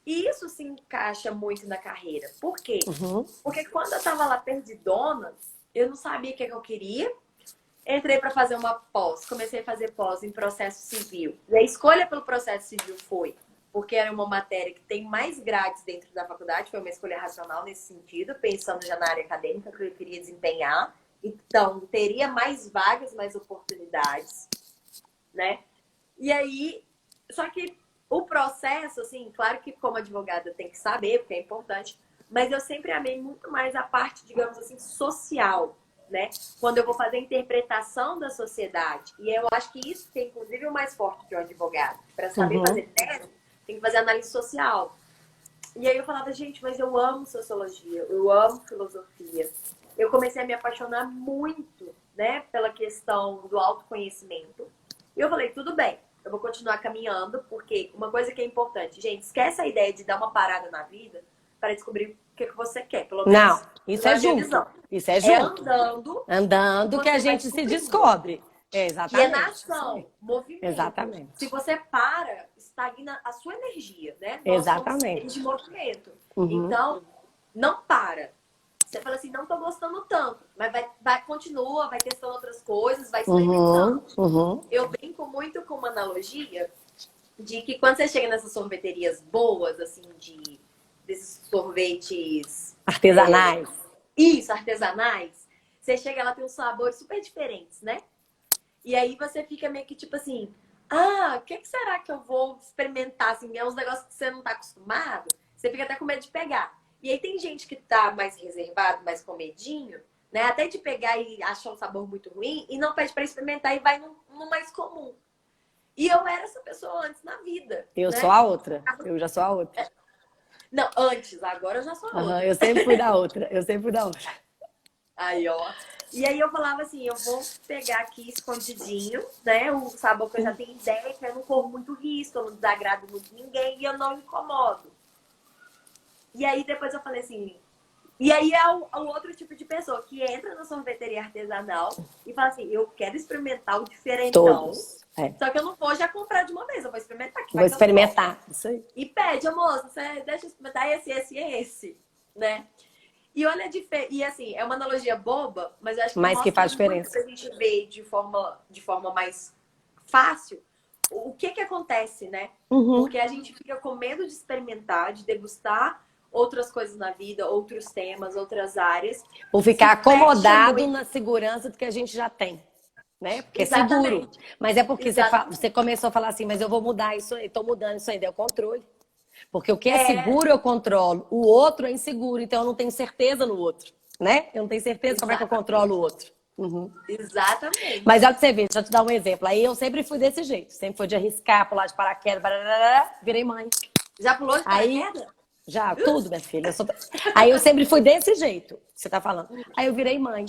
E isso se encaixa muito na carreira. Por quê? Porque quando eu tava lá perdidona, eu não sabia o que eu queria. Entrei para fazer uma pós, comecei a fazer pós em processo civil. E a escolha pelo processo civil foi porque era uma matéria que tem mais grades dentro da faculdade, foi uma escolha racional nesse sentido, pensando já na área acadêmica que eu queria desempenhar. Então, teria mais vagas, mais oportunidades, né? E aí, só que o processo, assim, claro que como advogada tem que saber, porque é importante, mas eu sempre amei muito mais a parte, digamos assim, social, né? Quando eu vou fazer a interpretação da sociedade. E eu acho que isso tem, inclusive, o mais forte de um advogado. Para saber fazer tese, tem que fazer análise social. E aí eu falava, gente, mas eu amo sociologia, eu amo filosofia. Eu comecei a me apaixonar muito, né, pela questão do autoconhecimento. E eu falei, tudo bem, eu vou continuar caminhando, porque uma coisa que é importante, gente, esquece a ideia de dar uma parada na vida para descobrir o que você quer, pelo menos. Não, isso é junto. Isso é junto. Andando que a gente se descobre. Exatamente. E é na ação, movimento. Exatamente. Se você para, estagna a sua energia, né? Exatamente. De movimento. Então, não para. Você fala assim, não tô gostando tanto, mas continua, vai testando outras coisas, vai experimentando. Eu brinco muito com uma analogia de que quando você chega nessas sorveterias boas, assim, desses sorvetes artesanais. Isso, artesanais. Você chega, ela tem uns sabores super diferentes, né? E aí você fica meio que tipo assim, o que será que eu vou experimentar? Assim, é uns negócios que você não tá acostumado, você fica até com medo de pegar. E aí tem gente que tá mais reservado, mais com medinho, né? Até de pegar e achar um sabor muito ruim e não pede pra experimentar e vai no mais comum. E eu era essa pessoa antes na vida. Eu né? sou a outra. Eu já sou a outra. Não, antes, agora eu já sou a outra. Eu sempre fui da outra. Aí, ó. E aí eu falava assim, eu vou pegar aqui escondidinho, né? O sabor que eu já tenho ideia, que eu não corro muito risco, eu não desagrado muito ninguém e eu não incomodo. E aí depois eu falei assim... E aí é o outro tipo de pessoa que entra na sorveteria artesanal e fala assim, eu quero experimentar o diferentão. Todos. Só que eu não vou já comprar de uma vez, eu vou experimentar. Vou experimentar, isso aí. E pede, moça, você deixa eu experimentar esse, né? E olha, e assim, é uma analogia boba, mas eu acho que, mas que faz diferença. A gente vê de forma mais fácil o que acontece, né? Porque a gente fica com medo de experimentar, de degustar outras coisas na vida, outros temas, outras áreas. Ou ficar acomodado na segurança do que a gente já tem, né? Porque Exatamente. É seguro. Mas é porque você começou a falar assim, mas eu vou mudar isso aí, tô mudando isso aí, é o controle. Porque o que é seguro eu controlo, o outro é inseguro, então eu não tenho certeza no outro, né? Eu não tenho certeza como é que eu controlo o outro. Exatamente. Mas olha pra você ver, deixa eu te dar um exemplo. Aí eu sempre fui desse jeito, sempre fui de arriscar, pular de paraquedas, virei mãe. Já pulou de paraquedas? Já, tudo, minha filha. Aí eu sempre fui desse jeito, que você tá falando. Aí eu virei mãe.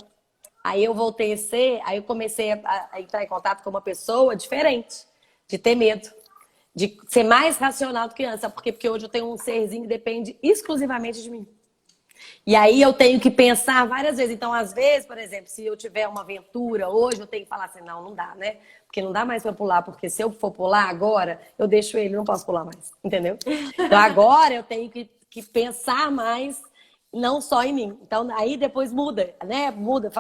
Aí eu voltei a ser, aí eu comecei a entrar em contato com uma pessoa diferente, de ter medo. De ser mais racional do que antes. Sabe por quê? Porque hoje eu tenho um serzinho que depende exclusivamente de mim. E aí eu tenho que pensar várias vezes. Então, às vezes, por exemplo, se eu tiver uma aventura hoje, eu tenho que falar assim, não, não dá, né? Porque não dá mais pra pular, porque se eu for pular agora, eu deixo ele, não posso pular mais, entendeu? Então agora eu tenho que pensar mais, não só em mim. Então aí depois muda, né? Muda.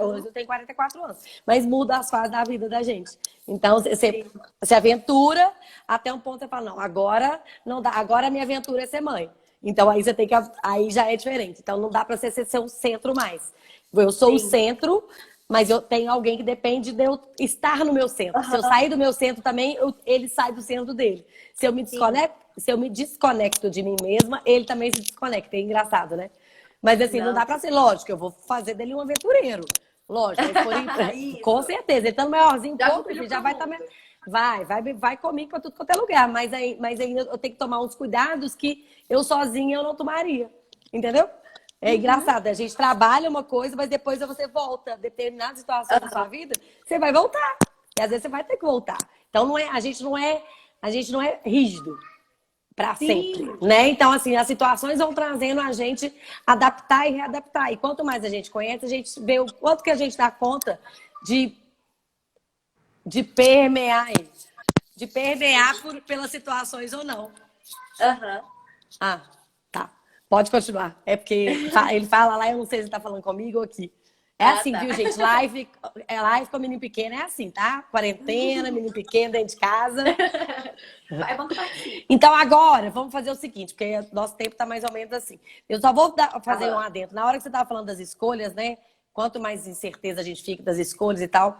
Hoje eu tenho 44 anos, mas muda as fases da vida da gente. Então você se aventura até um ponto você fala, não, agora não dá, agora a minha aventura é ser mãe. Então aí você tem que. Aí já é diferente. Então não dá pra você ser o centro mais. Eu sou o Sim. centro, mas eu tenho alguém que depende de eu estar no meu centro. Se eu sair do meu centro também, ele sai do centro dele. Se eu me desconecto de mim mesma, ele também se desconecta. É engraçado, né? Mas assim, não dá pra ser lógico. Eu vou fazer dele um aventureiro. Lógico, mas com certeza. Ele estando maiorzinho, Já pouco, já vai estar. Vai comigo para tudo quanto é lugar. Mas ainda eu tenho que tomar uns cuidados que eu sozinha eu não tomaria. Entendeu? É engraçado. A gente trabalha uma coisa, mas depois você volta. Determinadas situações da sua vida, você vai voltar. E às vezes você vai ter que voltar. Então a gente não é rígido para sempre, né? Então, assim, as situações vão trazendo a gente adaptar e readaptar. E quanto mais a gente conhece, a gente vê o quanto que a gente dá conta de de permear, de permear pelas situações ou não. Aham. Ah, tá. Pode continuar. É porque ele fala lá, eu não sei se ele tá falando comigo ou aqui. É assim, Tá. viu, gente? Live com menino pequeno é assim, tá? Quarentena, menino pequeno dentro de casa. É bom que participe. Então agora, vamos fazer o seguinte, porque nosso tempo tá mais ou menos assim. Eu só vou fazer um adendo. Na hora que você tava falando das escolhas, né? Quanto mais incerteza a gente fica das escolhas e tal.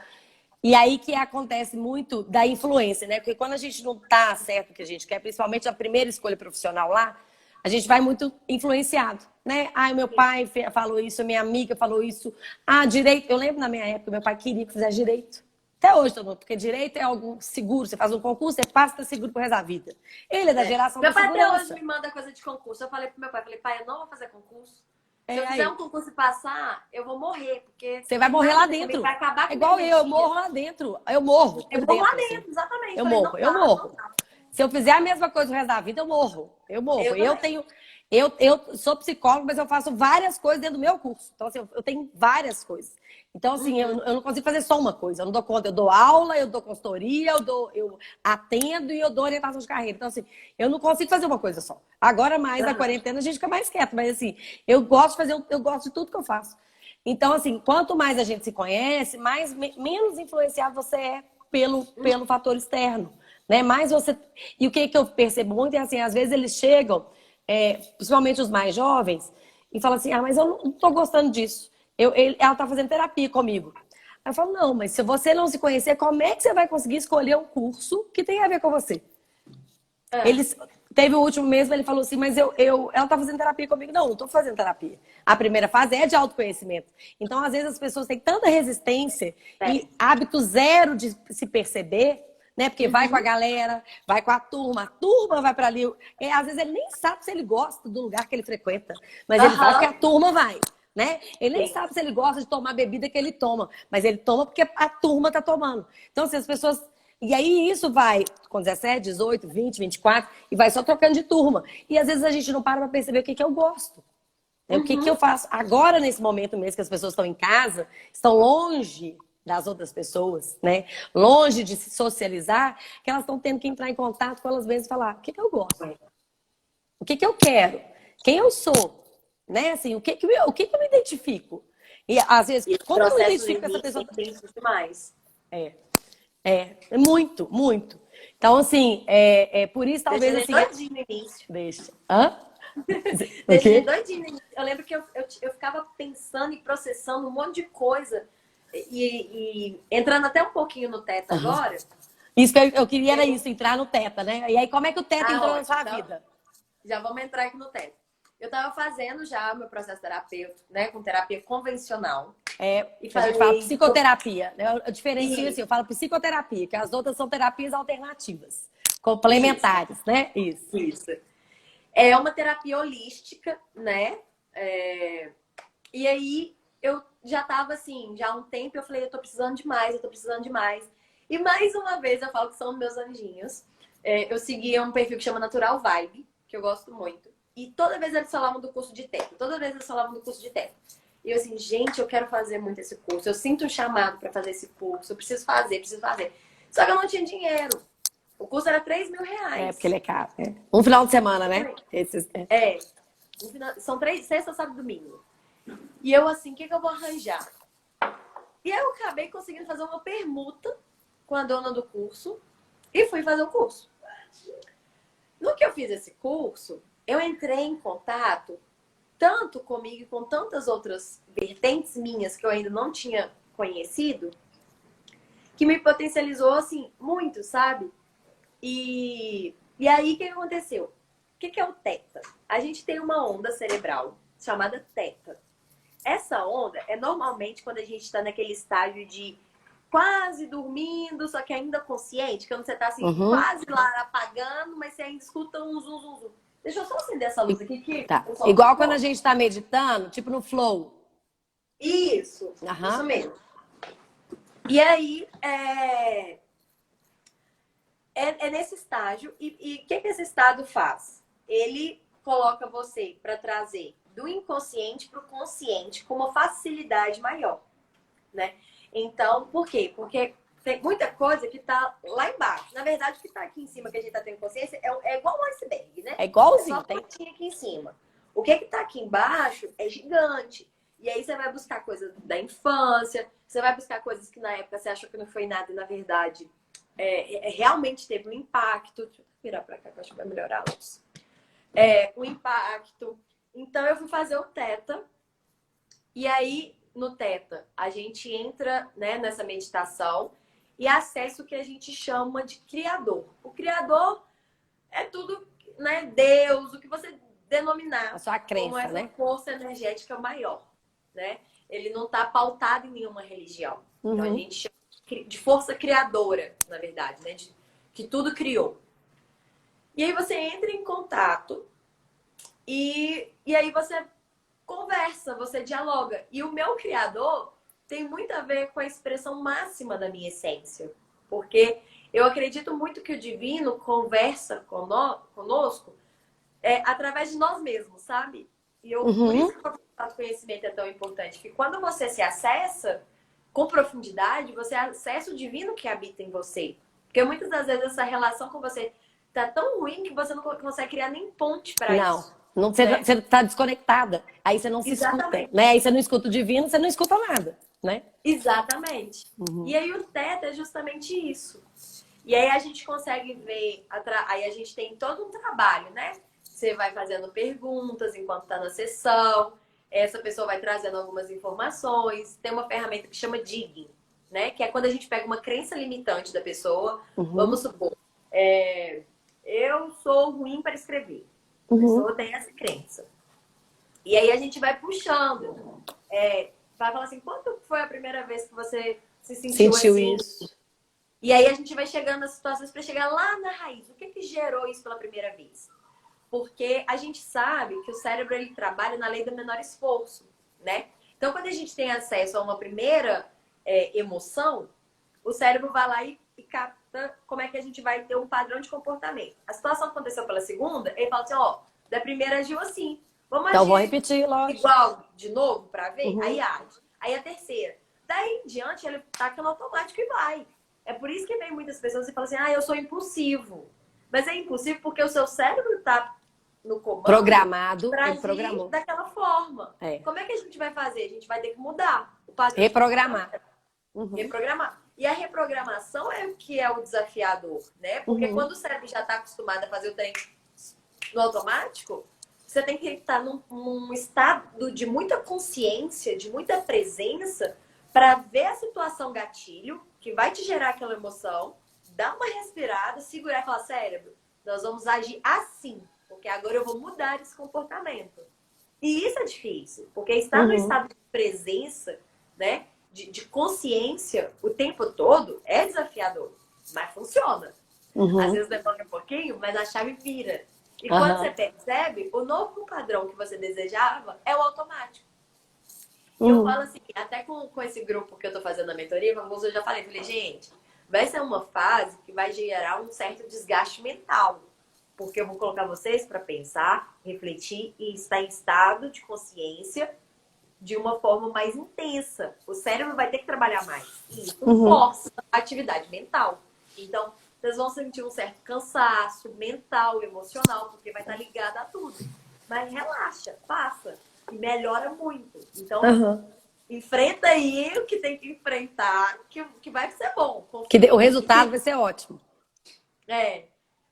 E aí que acontece muito da influência, né? Porque quando a gente não tá certo o que a gente quer, principalmente a primeira escolha profissional lá, a gente vai muito influenciado, né? Ai, meu pai falou isso, minha amiga falou isso. Ah, direito. Eu lembro na minha época, meu pai queria que fizesse direito. Até hoje, todo mundo, porque direito é algo seguro. Você faz um concurso, você passa, tá seguro pro resto da vida. Ele é da geração da segurança. Meu pai até hoje me manda coisa de concurso. Eu falei pro meu pai, pai, eu não vou fazer concurso. Se eu fizer um concurso e passar, eu vou morrer, porque... Você vai morrer lá dentro. Vai acabar com igual eu morro lá dentro. Eu morro. Eu morro lá dentro, exatamente. Eu morro. Se eu fizer a mesma coisa o resto da vida, eu morro. Eu sou psicóloga, mas eu faço várias coisas dentro do meu curso. Então, assim, eu tenho várias coisas. Então, assim, eu não consigo fazer só uma coisa. Eu não dou conta. Eu dou aula, eu dou consultoria, eu atendo e eu dou orientação de carreira. Então, assim, eu não consigo fazer uma coisa só. Agora, mais na quarentena, a gente fica mais quieto. Mas, assim, eu gosto de tudo que eu faço. Então, assim, quanto mais a gente se conhece, menos influenciado você é pelo fator externo. Né? Mais você... E o que eu percebo muito é assim, às vezes eles chegam, principalmente os mais jovens, e falam assim, mas eu não tô gostando disso. Ela tá fazendo terapia comigo. Aí eu falo, não, mas se você não se conhecer, como é que você vai conseguir escolher um curso que tem a ver com você? Teve o último mesmo, ele falou assim, mas ela tá fazendo terapia comigo. Não tô fazendo terapia. A primeira fase é de autoconhecimento. Então, às vezes, as pessoas têm tanta resistência e hábito zero de se perceber, né? Porque vai com a galera, vai com a turma vai pra ali. Às vezes, ele nem sabe se ele gosta do lugar que ele frequenta, mas ele vai porque a turma vai. Né? Ele nem sabe se ele gosta de tomar a bebida que ele toma, mas ele toma porque a turma tá tomando. Então, se as pessoas... E aí isso vai com 17, 18, 20, 24 e vai só trocando de turma. E às vezes a gente não para perceber o que eu gosto. Né? O que eu faço. Agora, nesse momento mesmo que as pessoas estão em casa, estão longe das outras pessoas, né? Longe de se socializar, que elas estão tendo que entrar em contato com elas mesmas e falar o que eu gosto. O que eu quero. Quem eu sou. Né? Assim, o que eu me identifico. E às vezes, como eu me identifico com essa pessoa? Demais. É muito, muito. Então, assim, por isso talvez assim. Doidinho no início. Deixa. Hã? Deixa doidinho no início. Eu lembro que eu ficava pensando e processando um monte de coisa e entrando até um pouquinho no teto agora. Isso que eu queria era isso, entrar no teta, né? E aí, como é que o teta entrou na sua vida? Já vamos entrar aqui no teto. Eu estava fazendo já o meu processo terapêutico, né? Com terapia convencional. E a gente fala psicoterapia. Né? Eu diferencio assim, eu falo psicoterapia, que as outras são terapias alternativas, complementares, né? Isso. É uma terapia holística, né? E aí eu já tava assim, já há um tempo eu falei, eu tô precisando de mais. E mais uma vez eu falo que são meus anjinhos. Eu seguia um perfil que chama Natural Vibe, que eu gosto muito. E toda vez eles falavam do curso de teto. Toda vez eles falavam do curso de teto. E eu assim, gente, eu quero fazer muito esse curso. Eu sinto um chamado para fazer esse curso. Eu preciso fazer, preciso fazer. Só que eu não tinha dinheiro. O curso era R$ 3.000. É, porque ele é caro. É. Um final de semana, né? Esses, É. São 3, sexta, sábado e domingo. E eu assim, o que eu vou arranjar? E aí eu acabei conseguindo fazer uma permuta com a dona do curso e fui fazer o curso. No que eu fiz esse curso, eu entrei em contato tanto comigo e com tantas outras vertentes minhas que eu ainda não tinha conhecido, que me potencializou, assim, muito, sabe? E aí, o que aconteceu? O que é o teta? A gente tem uma onda cerebral chamada teta. Essa onda é normalmente quando a gente está naquele estágio de quase dormindo, só que ainda consciente, quando você tá assim, quase lá apagando, mas você ainda escuta um zum, zum, zum. Deixa eu só acender essa luz aqui. Tá. Igual quando a gente tá meditando, tipo no flow. Isso mesmo. E aí, é nesse estágio. E o que esse estado faz? Ele coloca você para trazer do inconsciente para o consciente com uma facilidade maior, né? Então, por quê? Porque tem muita coisa que tá lá embaixo. Na verdade, o que tá aqui em cima, que a gente tá tendo consciência, é igual um iceberg, né? É igualzinho. É só pontinha aqui em cima. O que tá aqui embaixo é gigante. E aí você vai buscar coisas da infância, você vai buscar coisas que na época você achou que não foi nada e na verdade realmente teve um impacto. Deixa eu virar pra cá que eu acho que vai melhorar a luz. Um impacto. Então eu fui fazer o teta. E aí, no teta, a gente entra, né, nessa meditação e acessa o que a gente chama de criador. O criador é tudo, né, Deus, o que você denominar A sua crença, como essa né? força energética maior, né? Ele não está pautado em nenhuma religião. Então a gente chama de força criadora, na verdade, né? Que tudo criou. E aí você entra em contato e aí você conversa, você dialoga. E o meu criador tem muito a ver com a expressão máxima da minha essência. Porque eu acredito muito que o divino conversa conosco através de nós mesmos, sabe? E por isso que o autoconhecimento é tão importante. Que quando você se acessa com profundidade, você acessa o divino que habita em você. Porque muitas das vezes essa relação com você tá tão ruim que você não consegue criar nem ponte para isso. Você tá desconectada. Aí você não se escuta, né? Aí você não escuta o divino, você não escuta nada, né? Exatamente. E aí o teta é justamente isso. E aí a gente consegue ver, aí a gente tem todo um trabalho, né? Você vai fazendo perguntas enquanto tá na sessão, essa pessoa vai trazendo algumas informações. Tem uma ferramenta que chama digging, né? Que é quando a gente pega uma crença limitante da pessoa. Vamos supor, eu sou ruim para escrever. A pessoa tem essa crença. E aí a gente vai puxando. Vai falar assim, quando foi a primeira vez que você se sentiu assim? Isso. E aí a gente vai chegando nas situações para chegar lá na raiz. O que gerou isso pela primeira vez? Porque a gente sabe que o cérebro ele trabalha na lei do menor esforço, né? Então, quando a gente tem acesso a uma primeira emoção, o cérebro vai lá e capta como é que a gente vai ter um padrão de comportamento. A situação aconteceu pela segunda, ele fala assim, da primeira agiu assim. Vamos então, agir vou repetir, lógico. igual de novo para ver? Aí age. Aí a terceira. Daí em diante, ele taca no automático e vai. É por isso que vem muitas pessoas e falam assim, eu sou impulsivo. Mas é impulsivo porque o seu cérebro tá no comando programado, pra ele programou daquela forma. Como é que a gente vai fazer? A gente vai ter que mudar o padrão. Reprogramar. Reprogramar. E a reprogramação é o que é o desafiador, né? Porque quando o cérebro já está acostumado a fazer o trem no automático, você tem que estar num estado de muita consciência, de muita presença, para ver a situação gatilho, que vai te gerar aquela emoção, dar uma respirada, segurar e falar, cérebro, nós vamos agir assim, porque agora eu vou mudar esse comportamento. E isso é difícil, porque estar no estado de presença, né, de consciência o tempo todo é desafiador, mas funciona. Às vezes demora um pouquinho, mas a chave vira. E quando você percebe, o novo padrão que você desejava é o automático. E eu falo assim, até com esse grupo que eu tô fazendo a mentoria, eu já falei, gente, vai ser uma fase que vai gerar um certo desgaste mental. porque eu vou colocar vocês para pensar, refletir e estar em estado de consciência de uma forma mais intensa. O cérebro vai ter que trabalhar mais. E isso força a atividade mental. Então, vocês vão sentir um certo cansaço mental, emocional, porque vai estar ligado a tudo. Mas relaxa, passa. E melhora muito. Então, enfrenta aí o que tem que enfrentar, que vai ser bom. O resultado vai ser ótimo.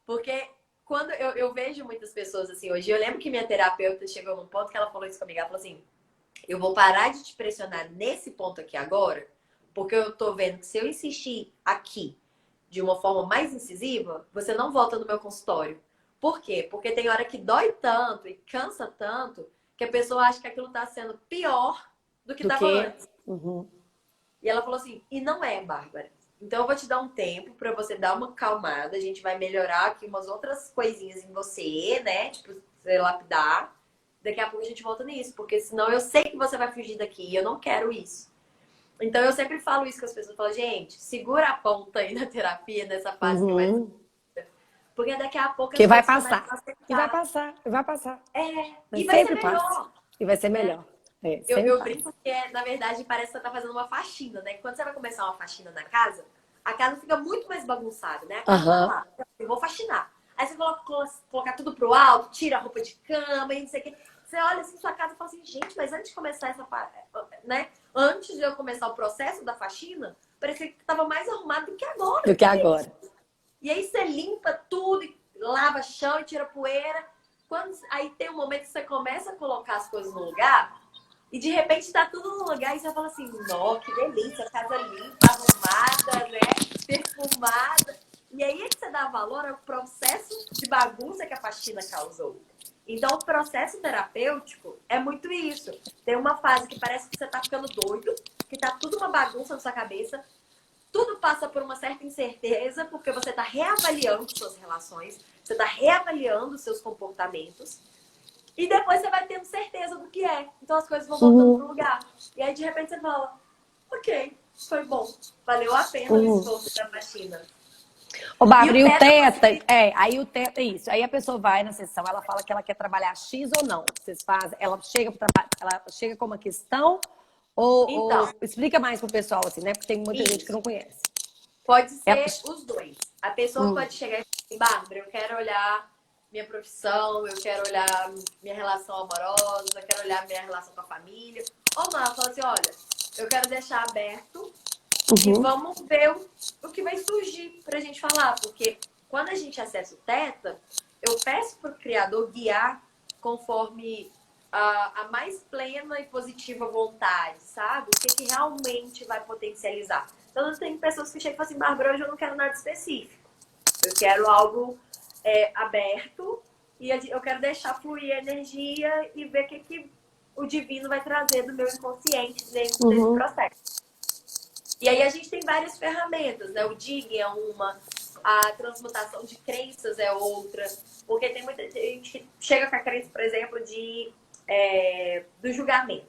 Porque quando eu vejo muitas pessoas assim hoje, eu lembro que minha terapeuta chegou num ponto que ela falou isso comigo, ela falou assim, eu vou parar de te pressionar nesse ponto aqui agora, porque eu tô vendo que se eu insistir aqui de uma forma mais incisiva, você não volta no meu consultório. Por quê? Porque tem hora que dói tanto e cansa tanto que a pessoa acha que aquilo tá sendo pior do que estava antes. E ela falou assim, e não é, Bárbara. Então eu vou te dar um tempo para você dar uma acalmada, a gente vai melhorar aqui umas outras coisinhas em você, né? Tipo, você lapidar. Daqui a pouco a gente volta nisso, porque senão eu sei que você vai fugir daqui e eu não quero isso. Então eu sempre falo isso com as pessoas, eu falo, gente, segura a ponta aí na terapia, nessa fase que vai... Porque daqui a pouco... Que vai passar. E vai passar, e vai passar. E vai ser melhor. E vai ser melhor. Eu brinco que, na verdade, parece que você tá fazendo uma faxina, né? Quando você vai começar uma faxina na casa, a casa fica muito mais bagunçada, né? A casa tá lá, eu vou faxinar. Aí você colocar tudo pro alto, tira a roupa de cama e não sei o quê. Você olha assim sua casa e fala assim, gente, mas antes de começar essa... né? Antes de eu começar o processo da faxina, parecia que tava mais arrumado do que agora. E aí você limpa tudo, lava chão e tira poeira. Aí tem um momento que você começa a colocar as coisas no lugar e de repente tá tudo no lugar e você fala assim, nossa, que delícia, casa limpa, arrumada, né? Perfumada. E aí é que você dá valor ao processo de bagunça que a faxina causou. Então, o processo terapêutico é muito isso. Tem uma fase que parece que você tá ficando doido, que tá tudo uma bagunça na sua cabeça. Tudo passa por uma certa incerteza, porque você tá reavaliando suas relações, você tá reavaliando seus comportamentos. E depois você vai tendo certeza do que é. Então, as coisas vão voltando pro lugar. E aí, de repente, você fala, ok, foi bom. Valeu a pena o esforço da faxina. Ô, Bárbara, e o teta, aí o teta é isso. Aí a pessoa vai na sessão, ela fala que ela quer trabalhar X ou não. Vocês fazem, ela chega pro trabalho, ela chega com uma questão ou explica mais pro pessoal assim, né? Porque tem muita gente que não conhece. Pode ser os dois. A pessoa pode chegar e falar assim, Bárbara, eu quero olhar minha profissão, eu quero olhar minha relação amorosa, eu quero olhar minha relação com a família. Ou não, ela fala assim, olha, eu quero deixar aberto e vamos ver o que vai surgir pra gente falar. Porque quando a gente acessa o Teta, eu peço pro criador guiar conforme a mais plena e positiva vontade, sabe? O que realmente vai potencializar. Então, tem pessoas que chegam e falam assim, Bárbara, hoje eu não quero nada específico. Eu quero algo aberto e eu quero deixar fluir a energia e ver o que o divino vai trazer do meu inconsciente dentro desse processo. E aí a gente tem várias ferramentas, né? O Dig é uma, a transmutação de crenças é outra, porque tem muita gente que chega com a crença, por exemplo, do julgamento.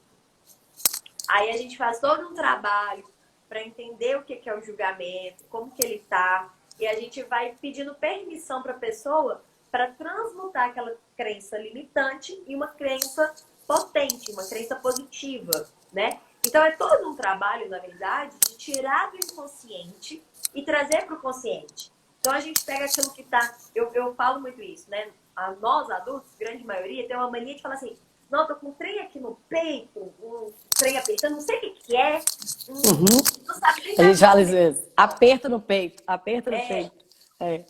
Aí a gente faz todo um trabalho para entender o que é o julgamento, como que ele tá, e a gente vai pedindo permissão para a pessoa para transmutar aquela crença limitante em uma crença potente, uma crença positiva, né? Então é todo um trabalho, na verdade, de tirar do inconsciente e trazer para o consciente. Então a gente pega aquilo que tá... Eu falo muito isso, né? Nós adultos, grande maioria, tem uma mania de falar assim, não, tô com um trem aqui no peito, um trem apertando, não sei o que é. Não sabe nem a gente fala às vezes, aperto no peito, aperto no peito.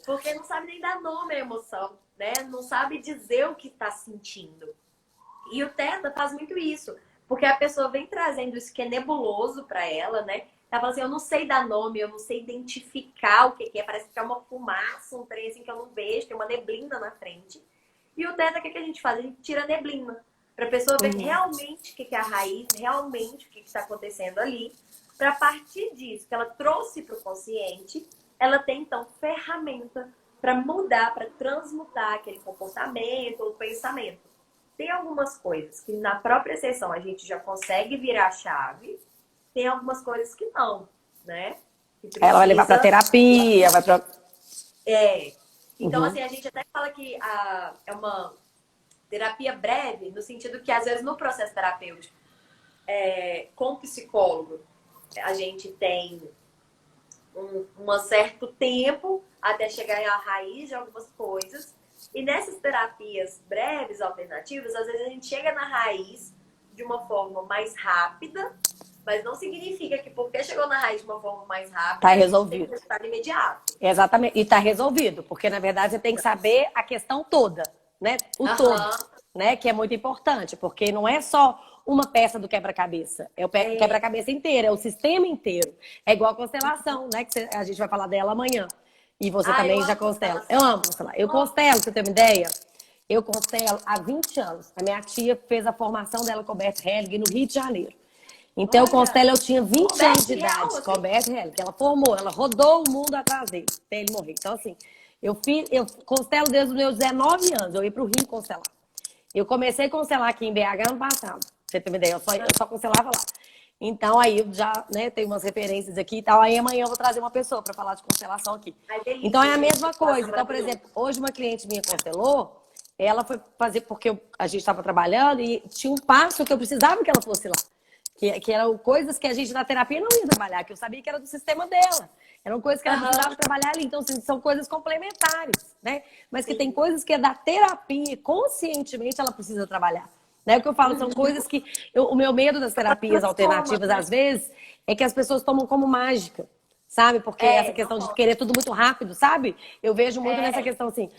Porque não sabe nem dar nome à emoção, né? Não sabe dizer o que tá sentindo. E o Teta faz muito isso, porque a pessoa vem trazendo isso que é nebuloso para ela, né? Ela fala assim, eu não sei dar nome, eu não sei identificar o que é, parece que é uma fumaça, um trem assim que eu não vejo, tem uma neblina na frente. E o Teta, o que a gente faz? A gente tira a neblina, para a pessoa ver realmente o que é a raiz, realmente o que está acontecendo ali, para a partir disso que ela trouxe para o consciente, ela tem então ferramenta para mudar, para transmutar aquele comportamento ou pensamento. Tem algumas coisas que na própria sessão a gente já consegue virar a chave, tem algumas coisas que não, né? Que ela vai levar para terapia, vai para... Então, assim, a gente até fala que é uma terapia breve, no sentido que, às vezes, no processo terapêutico, com o psicólogo, a gente tem um certo tempo até chegar à raiz de algumas coisas. E nessas terapias breves, alternativas, às vezes a gente chega na raiz de uma forma mais rápida, mas não significa que porque chegou na raiz de uma forma mais rápida, tá resolvido. tem resultado imediato. Exatamente. E tá resolvido, porque na verdade você tem que saber a questão toda, né? O todo, né? Que é muito importante, porque não é só uma peça do quebra-cabeça, é o quebra-cabeça inteiro, é o sistema inteiro. É igual a constelação, né? Que a gente vai falar dela amanhã. E você também já constela. Eu amo constelar. Eu constelo, pra você ter uma ideia. Eu constelo há 20 anos. A minha tia fez a formação dela com o Bert Helling no Rio de Janeiro. Então, eu constelo, eu tinha 20 anos de idade com o Bert Helling. Ela formou, ela rodou o mundo atrás dele, até ele morrer. Então, assim, eu constelo desde os meus 19 anos. Eu ia pro Rio constelar. Eu comecei a constelar aqui em BH ano passado. Pra você ter uma ideia, eu só constelava lá. Então, aí eu já, né, tenho umas referências aqui e tal. Aí amanhã eu vou trazer uma pessoa para falar de constelação aqui. Então, é a mesma coisa. Então, por exemplo, hoje uma cliente minha constelou, ela foi fazer porque a gente estava trabalhando e tinha um passo que eu precisava que ela fosse lá. Que eram coisas que a gente na terapia não ia trabalhar, que eu sabia que era do sistema dela. Eram coisas que ela precisava trabalhar ali. Então, assim, são coisas complementares, né? Mas que tem coisas que é da terapia, conscientemente ela precisa trabalhar. Né? O que eu falo são coisas que... o meu medo das terapias alternativas, às vezes, é que as pessoas tomam como mágica. Sabe? Porque essa questão de querer tudo muito rápido, sabe? Eu vejo muito nessa questão assim,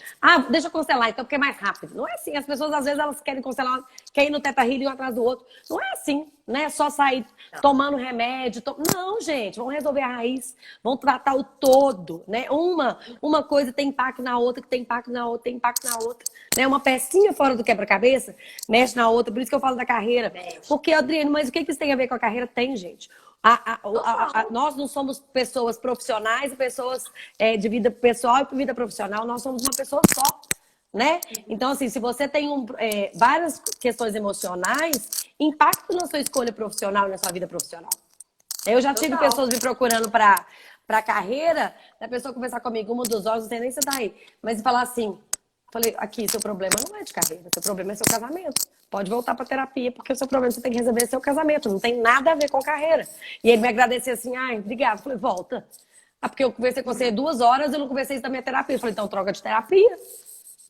deixa eu constelar, então, porque é mais rápido. Não é assim. As pessoas, às vezes, elas querem constelar, querem ir no Teta Healing um atrás do outro. Não é assim, né? Só sair tomando remédio. Não, gente, vamos resolver a raiz, vamos tratar o todo, né? Uma coisa tem impacto na outra, que tem impacto na outra, tem impacto na outra. Né? Uma pecinha fora do quebra-cabeça mexe na outra, por isso que eu falo da carreira. Porque, Adriano, mas o que isso tem a ver com a carreira? Tem, gente. Nós não somos pessoas profissionais e pessoas de vida pessoal e vida profissional, nós somos uma pessoa só, né? Então, assim, se você tem várias questões emocionais, impactam na sua escolha profissional e na sua vida profissional. Eu já tive pessoas me procurando para carreira, a pessoa conversar comigo, uma dos olhos, não sei nem se tá aí, mas falar assim, falei, aqui, seu problema não é de carreira, seu problema é seu casamento. Pode voltar para terapia, porque o seu problema você tem que resolver seu casamento. Não tem nada a ver com carreira. E ele me agradeceu assim, obrigado. Eu falei, volta. Porque eu conversei com você 2 horas, eu não conversei isso da minha terapia. Eu falei, então troca de terapia.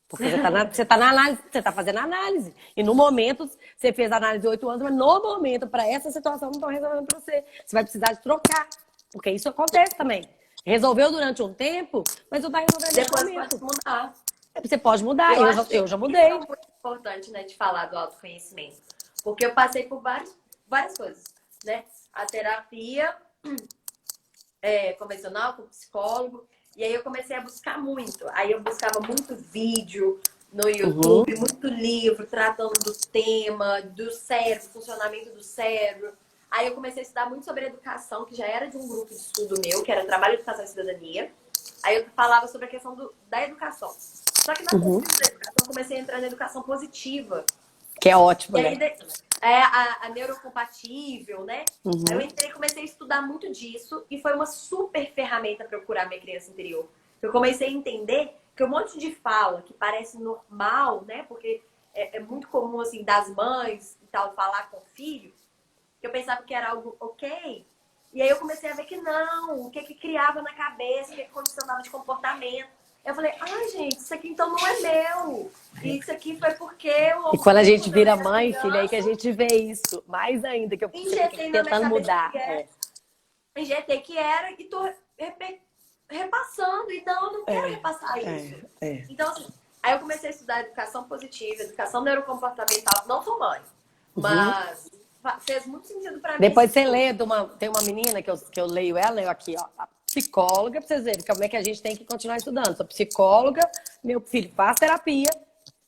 Porque você tá na análise, você tá fazendo análise. E no momento, você fez análise de 8 anos, mas no momento, para essa situação, não estão resolvendo para você. Você vai precisar de trocar. Porque isso acontece também. Resolveu durante um tempo, mas não tá resolvendo depois no momento. Pode mudar. Você pode mudar, eu já mudei. Isso é muito importante, né, de falar do autoconhecimento. Porque eu passei por várias coisas, né? A terapia convencional, com psicólogo. E aí eu comecei a buscar muito. Aí eu buscava muito vídeo no YouTube, muito livro tratando do tema, do cérebro, funcionamento do cérebro. Aí eu comecei a estudar muito sobre educação, que já era de um grupo de estudo meu, que era Trabalho, Educação e Cidadania. Aí eu falava sobre a questão da educação. Só que na pesquisa da educação, eu comecei a entrar na educação positiva. Que é ótimo, e aí, né? A neurocompatível, né? Aí eu entrei e comecei a estudar muito disso. E foi uma super ferramenta para eu curar minha criança interior. Eu comecei a entender que um monte de fala que parece normal, né? Porque é muito comum, assim, das mães e tal, falar com o filho. Eu pensava que era algo ok. E aí eu comecei a ver que não. O que criava na cabeça, o que condicionava de comportamento. Eu falei, gente, isso aqui então não é meu. E isso aqui foi porque eu... E quando a gente vira mãe, filha, aí que a gente vê isso. Mais ainda, que eu fico tentando mudar. Injetei que era e tô repassando. Então, eu não quero repassar isso. Então, assim, aí eu comecei a estudar educação positiva, educação neurocomportamental. Não sou mãe, mas fez muito sentido pra mim. Depois você lê, tem uma menina que eu leio ela, eu aqui, ó. Psicóloga, pra vocês verem como é que a gente tem que continuar estudando. Sou psicóloga, meu filho faz terapia,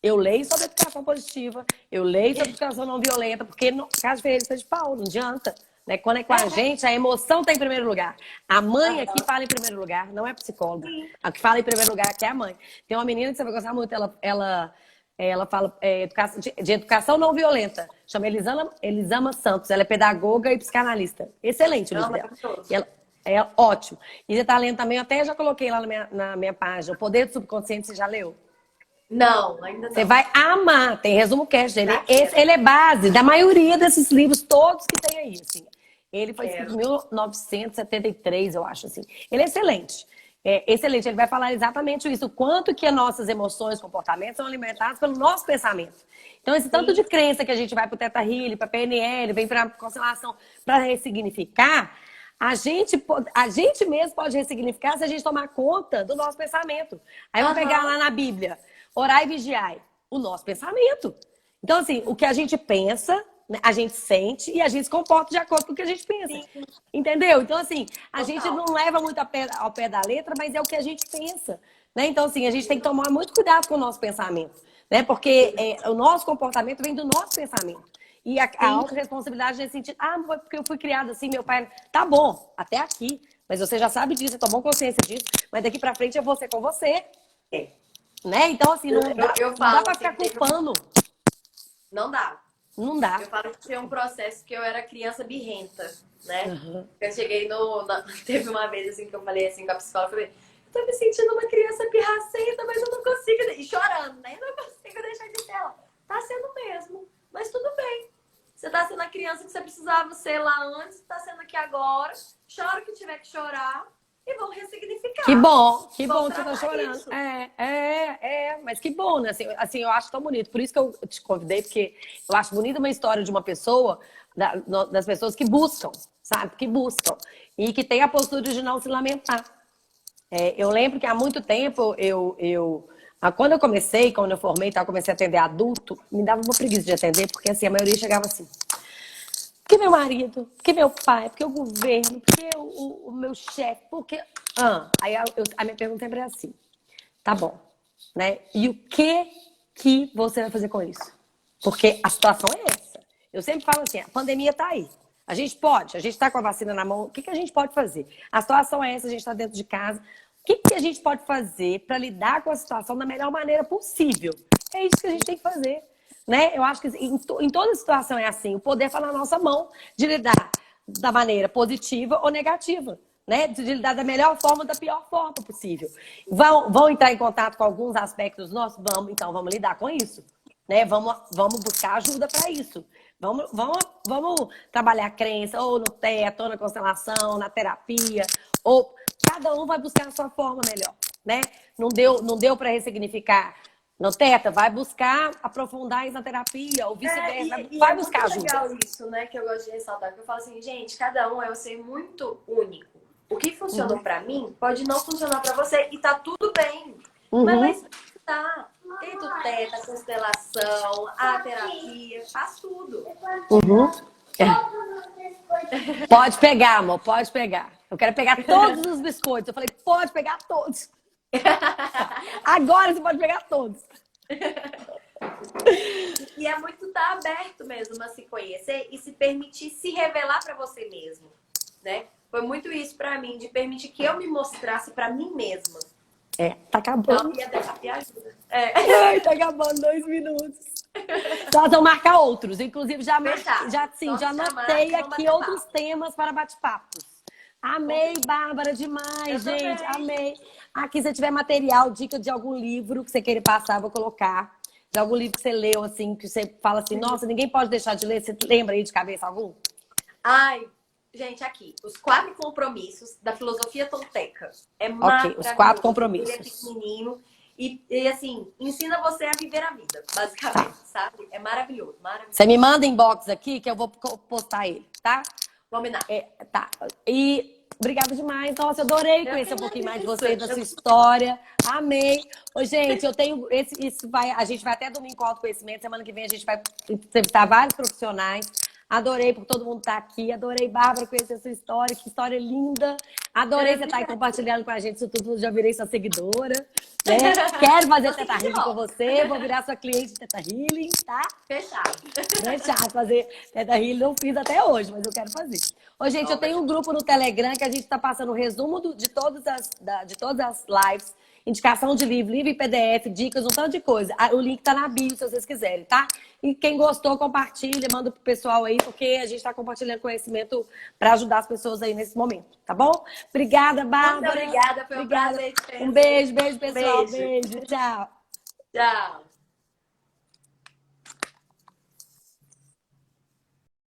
eu leio sobre educação positiva, eu leio sobre educação não violenta, porque no caso de diferença de pau, não adianta. Né? Quando é com a gente, a emoção está em primeiro lugar. A mãe aqui fala em primeiro lugar, não é psicóloga. A que fala em primeiro lugar aqui é a mãe. Tem uma menina que você vai gostar muito, ela fala de educação não violenta. Chama Elisama Santos. Ela é pedagoga e psicanalista. Excelente o livro dela. É ótimo. E você tá lendo também, eu até já coloquei lá na minha página, O Poder do Subconsciente, você já leu? Não, ainda Você não. vai amar. Tem resumo cast dele. Já quero. Ele é base da maioria desses livros, todos que tem aí, assim. Ele foi escrito em Quero. 1973, eu acho, assim. Ele é excelente. É excelente. Ele vai falar exatamente isso. O quanto que as nossas emoções, comportamentos são alimentados pelo nosso pensamento. Então, esse tanto de crença que a gente vai para o Theta Healing, para PNL, vem para constelação, para ressignificar, a gente mesmo pode ressignificar se a gente tomar conta do nosso pensamento. Aí vamos pegar lá na Bíblia. Orai e vigiai. O nosso pensamento. Então, assim, o que a gente pensa, né, a gente sente e a gente se comporta de acordo com o que a gente pensa. Sim. Entendeu? Então, assim, a Total. gente não leva muito ao pé da letra, mas é o que a gente pensa. Né? Então, assim, a gente tem que tomar muito cuidado com o nosso pensamento. Né? Porque o nosso comportamento vem do nosso pensamento. E a autorresponsabilidade nesse sentido, foi porque eu fui criada assim, meu pai. Tá bom, até aqui. Mas você já sabe disso, você tomou consciência disso. Mas daqui pra frente é você com você. É. Né? Então, assim, não dá pra assim, ficar culpando. Não dá. Não dá. Eu falo que foi um processo que eu era criança birrenta, né? Uhum. Eu cheguei Teve uma vez assim que eu falei assim com a psicóloga, eu falei, eu tô me sentindo uma criança pirracenta, mas eu não consigo. E chorando, né? Eu não consigo deixar de ser ela. Tá sendo mesmo, mas tudo bem. Você tá sendo a criança que você precisava ser lá antes, tá sendo aqui agora. Chora o que tiver que chorar. E vão ressignificar. Que bom que Vão você tá tratar chorando. isso. Mas que bom, né? Assim, eu acho tão bonito. Por isso que eu te convidei, porque eu acho bonita uma história de uma pessoa, das pessoas que buscam, sabe? Que buscam. E que tem a postura de não se lamentar. Eu lembro que há muito tempo, quando eu formei, eu comecei a atender adulto, me dava uma preguiça de atender, porque assim, a maioria chegava assim. Porque meu marido, porque meu pai, porque o governo, porque o meu chefe, porque... Aí a minha pergunta sempre é assim, tá bom, né? E o que você vai fazer com isso? Porque a situação é essa. Eu sempre falo assim, a pandemia tá aí. A gente tá com a vacina na mão, o que a gente pode fazer? A situação é essa, a gente tá dentro de casa. O que a gente pode fazer para lidar com a situação da melhor maneira possível? É isso que a gente tem que fazer. Né? Eu acho que em toda situação é assim. O poder está na nossa mão de lidar da maneira positiva ou negativa. Né? De lidar da melhor forma ou da pior forma possível. Vão entrar em contato com alguns aspectos nossos? Então vamos lidar com isso. Né? Vamos buscar ajuda para isso. Vamos trabalhar a crença, ou no teto, ou na constelação, na terapia. Ou cada um vai buscar a sua forma melhor. Né? Não deu para ressignificar. No Teta, vai buscar aprofundar isso na terapia, ou vice-versa, vai buscar ajuda. É legal isso, né, que eu gosto de ressaltar, que eu falo assim, gente, cada um é um ser muito único. O que funcionou pra mim pode não funcionar pra você e tá tudo bem. Mas vai explicar. Tem do Teta, a constelação, a terapia, faz tudo. Pode pegar, amor, pode pegar. Eu quero pegar todos os biscoitos. Eu falei, pode pegar todos. Agora você pode pegar todos. E é muito estar aberto mesmo a se conhecer e se permitir se revelar pra você mesmo, né? Foi muito isso pra mim, de permitir que eu me mostrasse pra mim mesma. Tá acabando. Então, e a terapia ajuda. Ai, tá acabando 2 minutos. Nós vamos marcar outros. Inclusive, já anotei aqui outros temas para bate-papos. Amei, Bárbara, demais, gente. Amei. Aqui, se tiver material, dica de algum livro que você queira passar, eu vou colocar. De algum livro que você leu, assim, que você fala assim, nossa, ninguém pode deixar de ler. Você lembra aí de cabeça algum? Ai, gente, aqui. Os 4 compromissos da filosofia tolteca. É maravilhoso. Ok, os 4 compromissos. Ele é pequenininho. E assim, ensina você a viver a vida, basicamente, sabe? É maravilhoso, maravilhoso. Você me manda inbox aqui que eu vou postar ele, tá? Combinado. Tá. E obrigada demais. Nossa, eu adorei conhecer um pouquinho mais de você, da sua história. Amei. Ô, gente, eu tenho a gente vai até domingo com autoconhecimento. Semana que vem a gente vai entrevistar vários profissionais. Adorei por todo mundo estar aqui. Adorei, Bárbara, conhecer a sua história. Que história linda. Adorei você estar aí compartilhando com a gente isso tudo. Já virei sua seguidora. Né? Quero fazer Teta Healing com você. Vou virar sua cliente de Teta Healing, tá? Fechado. Fazer Teta Healing. Não fiz até hoje, mas eu quero fazer. Ô, gente, eu tenho um grupo no Telegram que a gente está passando o resumo de todas as lives. indicação de livro, livro em PDF, dicas, um tanto de coisa. O link tá na bio, se vocês quiserem, tá? E quem gostou, compartilha, manda pro pessoal aí, porque a gente tá compartilhando conhecimento para ajudar as pessoas aí nesse momento, tá bom? Obrigada, Bárbara. Muito obrigada, foi um prazer te conhecer. Um beijo, beijo, pessoal. Beijo. Beijo, tchau. Tchau.